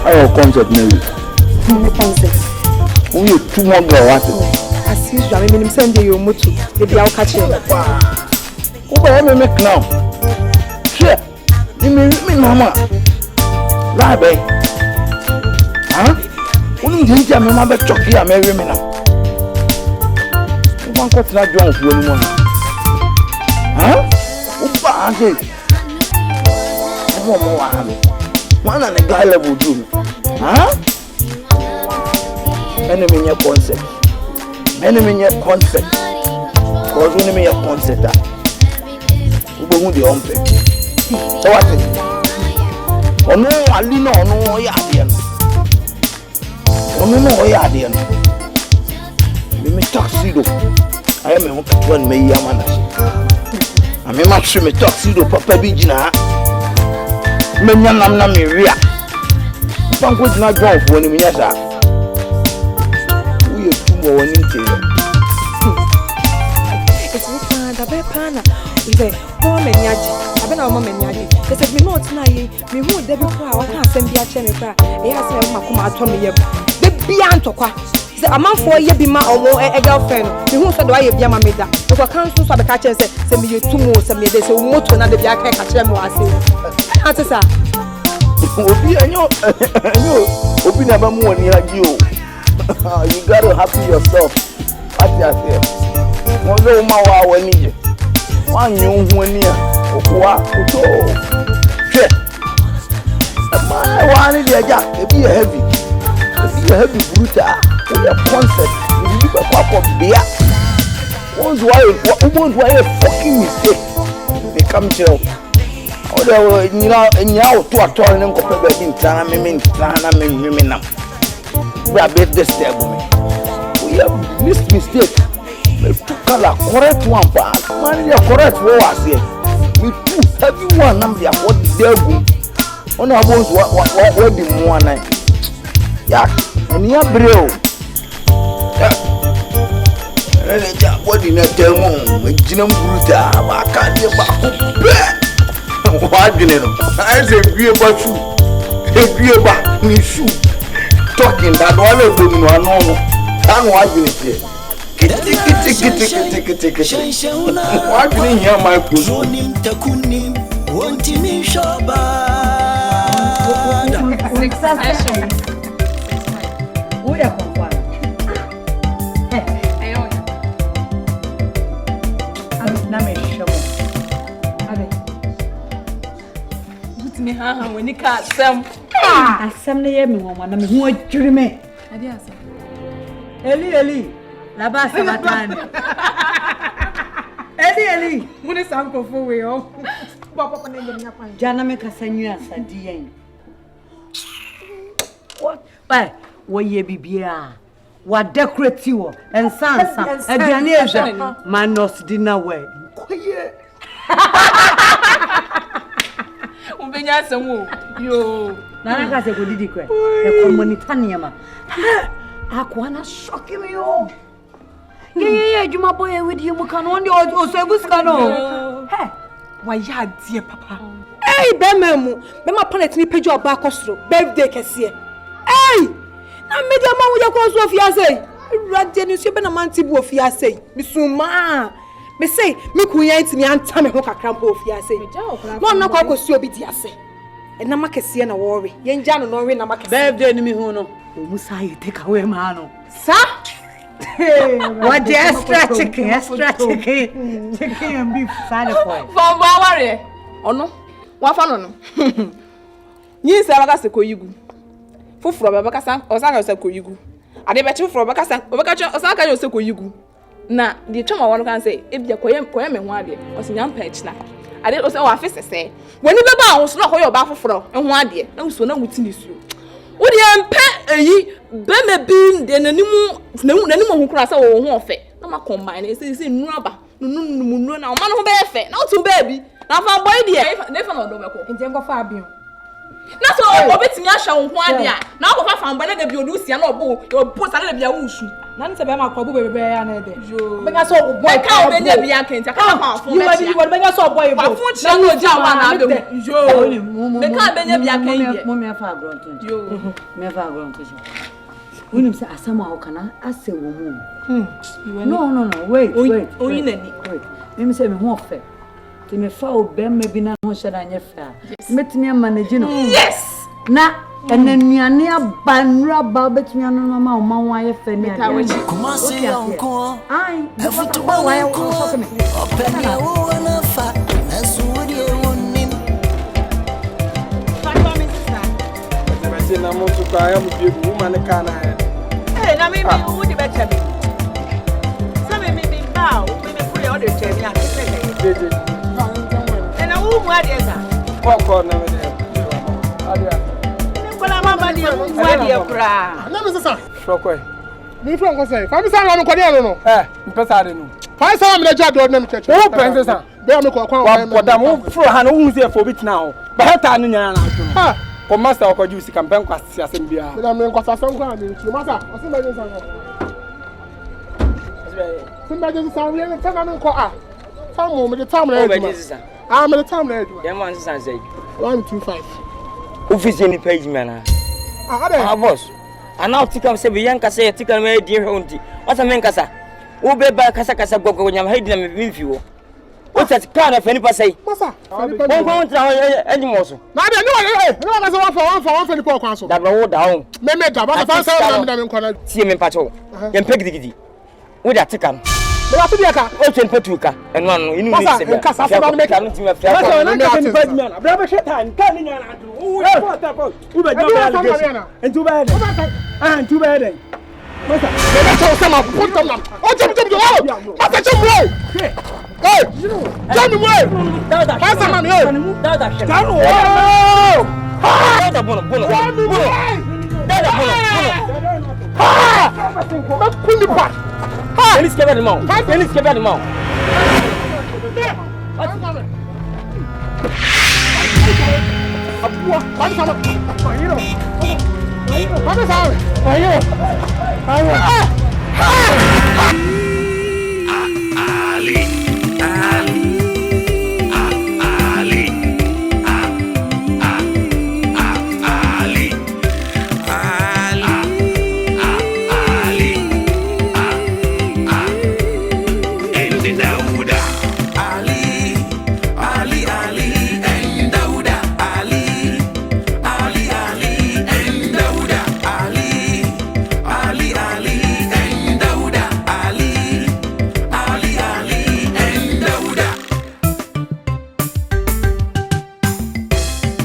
Our concept Mary. Concept. We too more girl what? As usual, me send you moto. They be out catch you. Who buy me make now? Sure. Me mama. Right, huh? Who didn't tell me mama chocolate and marry me now? One cut that John for any money. Huh? Who buy it? One and a guy level do. Huh? Enemy your concept. Enemy your concept. Cause enemy your concept. Who the umpe? So what is it? Oh no, I lean on no yardian. Oh no, yardian. Me tuxedo. I am a one may yamanashi. I may match me tuxedo, Papa Bijina. Menyanam Miria. Some could not go for any minutes. We are too more into it. It's not a bad pana. We say, Mom and Yaji. I've been our mom and Yaji. They said, me not tonight. Me who they be proud. I can't send you a channel. They have said, Makuma told me, they be Antokwa. Say, a man for a year be my or a girlfriend. Me who said, why you be a mamma? If I can't so the catcher said, send me 2 more. Some days, so motor and the Biaka catch them. I say, answer, sir. Obi anyo obi na ba mu woni agi o. You got to happy yourself. What you say? Mo lo ma wa woni je. Wa nyu hu ani a okwa oto. Hwe. Ma wa ni de ja e bi heavy. E bi heavy brutal. E concept. E bi ba kwa bia. Won't why a fucking mistake. They come chill. Oh, you know, to a turn and compare in Tana, me now. We are better this table. We have mistake. We took color correct one part. Man, you are correct for us here. We too heavy one number of what they do. On our bones, what the more night. Yeah, and you are brave. What in a term, with Jinam Bruta, I can't get back. What do you know? I say, be about you. Be about me, shoe. Talking that all of them are normal. And what do you say? What do you hear my me ha when you can't some. Asam na ye me won na me hu adwiri me. Ade asam. Eli la ba sabatani. Eli Muni sankofo we o. Papa na ngi nya kwan. Jana me kasanyu asadi yen. What? Ba wo ye bibia. Wa decorate wo ensansa. Aduane ehwa manos dinner we. Koye. Umbenya asem yo. Na ka se ko didi kwa. E ko monitor niam. Akwana shock me yo. Ye adwuma boy e wedi mu kan on de o so ebuska no. He, Wa ya die papa. Hey, Bemamu, Bema planet ni pejo ba akosro. Birthday kese. Hey! Na media ma wo ya ko so fiase. Rade ni so be na manti bu ofiase. Misuma. Me say, me kuya ntimi anta me ho kakra mpo ofiase. No na kwa kosi obi di ase. E na makese na worry. Ye nja no no we na makese. Birthday ni mi hu no. O musa yi take away ma no. Sa? What the extra chicken. Chicken and beef side for. From Bawari. Ono. Wa fa no no. Nyi se baka se koyigu. Fufuro be baka san, osaka se koyigu. Ade be chi fufuro baka san, obaka chi osaka yo se koyigu. Na the chama wanu kan say e bia koyem me ho ade. Osinyam pa echina. Ade o se o afese se. Wani be ba ho so na koyo ba fufuro e ho ade. Na so na muti ni su. Wodi empe eyi be me bi de nanimu ho kura sa wo ho ofe na ma combine se nuaba nunu na o ma no be efe na o tu baby na fa boy de na fa na do be ko Nje ngo fa abion. Na so obetimi ahwa wo ho ade a. Na wo fa fa mbana da bi odusia na obo sa na bia wo nsu. Na nse be ma ko bo bebe ya na de. Benya so boy ka obenya bia kenta ka fa afo be. You benya so boy bo. Afo chi no ja wa na be. Yo. Me ka benya bia kan ye. Mo me fa agron to. Yo. Me fa agron to. Unim say asama o kana ase wo mu. No, wait. Wait. Me say me ho ofe. Ti me fa obemma bi na ho hyada anye fa. Metimi manage no. Yes. Na enanuane abanra ba betimi anu mama o manwa ye fa ni ade. Kuma se onko. Ai, efutu ba wa onko. Openi wo na fa. Na suri e wonim. Fatwa me sister. Se na mo so kwa ya mo bi bu ma ne ka na ya. Eh, na me wo di becha me. Sa me ba o me free all the time ya. And I won't wear this. Popcorn na me de. Adia. Nkola mama ni wear the bra. Na me sesa. Shokwe. Mi fun ko say. Fa mi sa na me ko de no. Mpesa de no. Fa sa me ja do na me cheche. Wo princess. Be am ko kwa wa podam wo fro ha no hu se fo bitina ho. Ba heta no nyana na aso. Ha. Ko master ko ju si campaign kwasi asem bia. Be am ko sasam kwa ni. Master, o se me jinsa no. Simba jinsa we na tana me ko a. Time me the time na eduma. Ah, me the time na eduma. Dem wan say 125. Office ni page mana. Ah, boss. Ana utika mse bi yanka say tika me di hwonti. Wasa men kasa. Wo be ba kasa gogo nyam haidi na me mfi wo. O tat ka na fani pa say. Masa. Wo tra enyi mo so. Na de no kasa one for the pork so. Da bro wo da ho. Me da ba fa sa na me nkwana. Tie me pacho. Yem pegidi. Wo da tika. Me wa pidi aka. O chen petuka. Eno anu inu ni se. Kasa fa me ka no ti me fra. Masa na ka ni page man. Bra be shetan. Ka ni nyana adu. Wo wo be jaba. Entu ba de. Entu ba de. Masa. Me na cho sama put them nam. O jum. Masa jum wo. Hey. Jum wo. Da. Masa ma me o. Da. Janu. Da bono. Da bono. Ha! Ma kuni pa. Ha! Eles quebram de mão. Pode falar. Pode falar.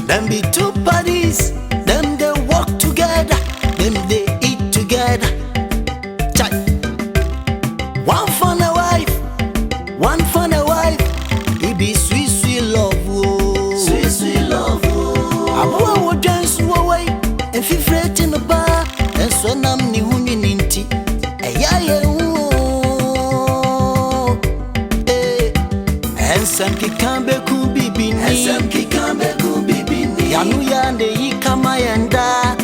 Them be two buddies, them they walk together, them they eat together. Chai. One for the wife, it be sweet love, oh. Sweet love, oh. Abuwa wo dance away, and fi fret in the bar, and so nam ni huni ninti. Yeah, oh. And some ki kambe kubibini. Yanu yande yi kama yanda.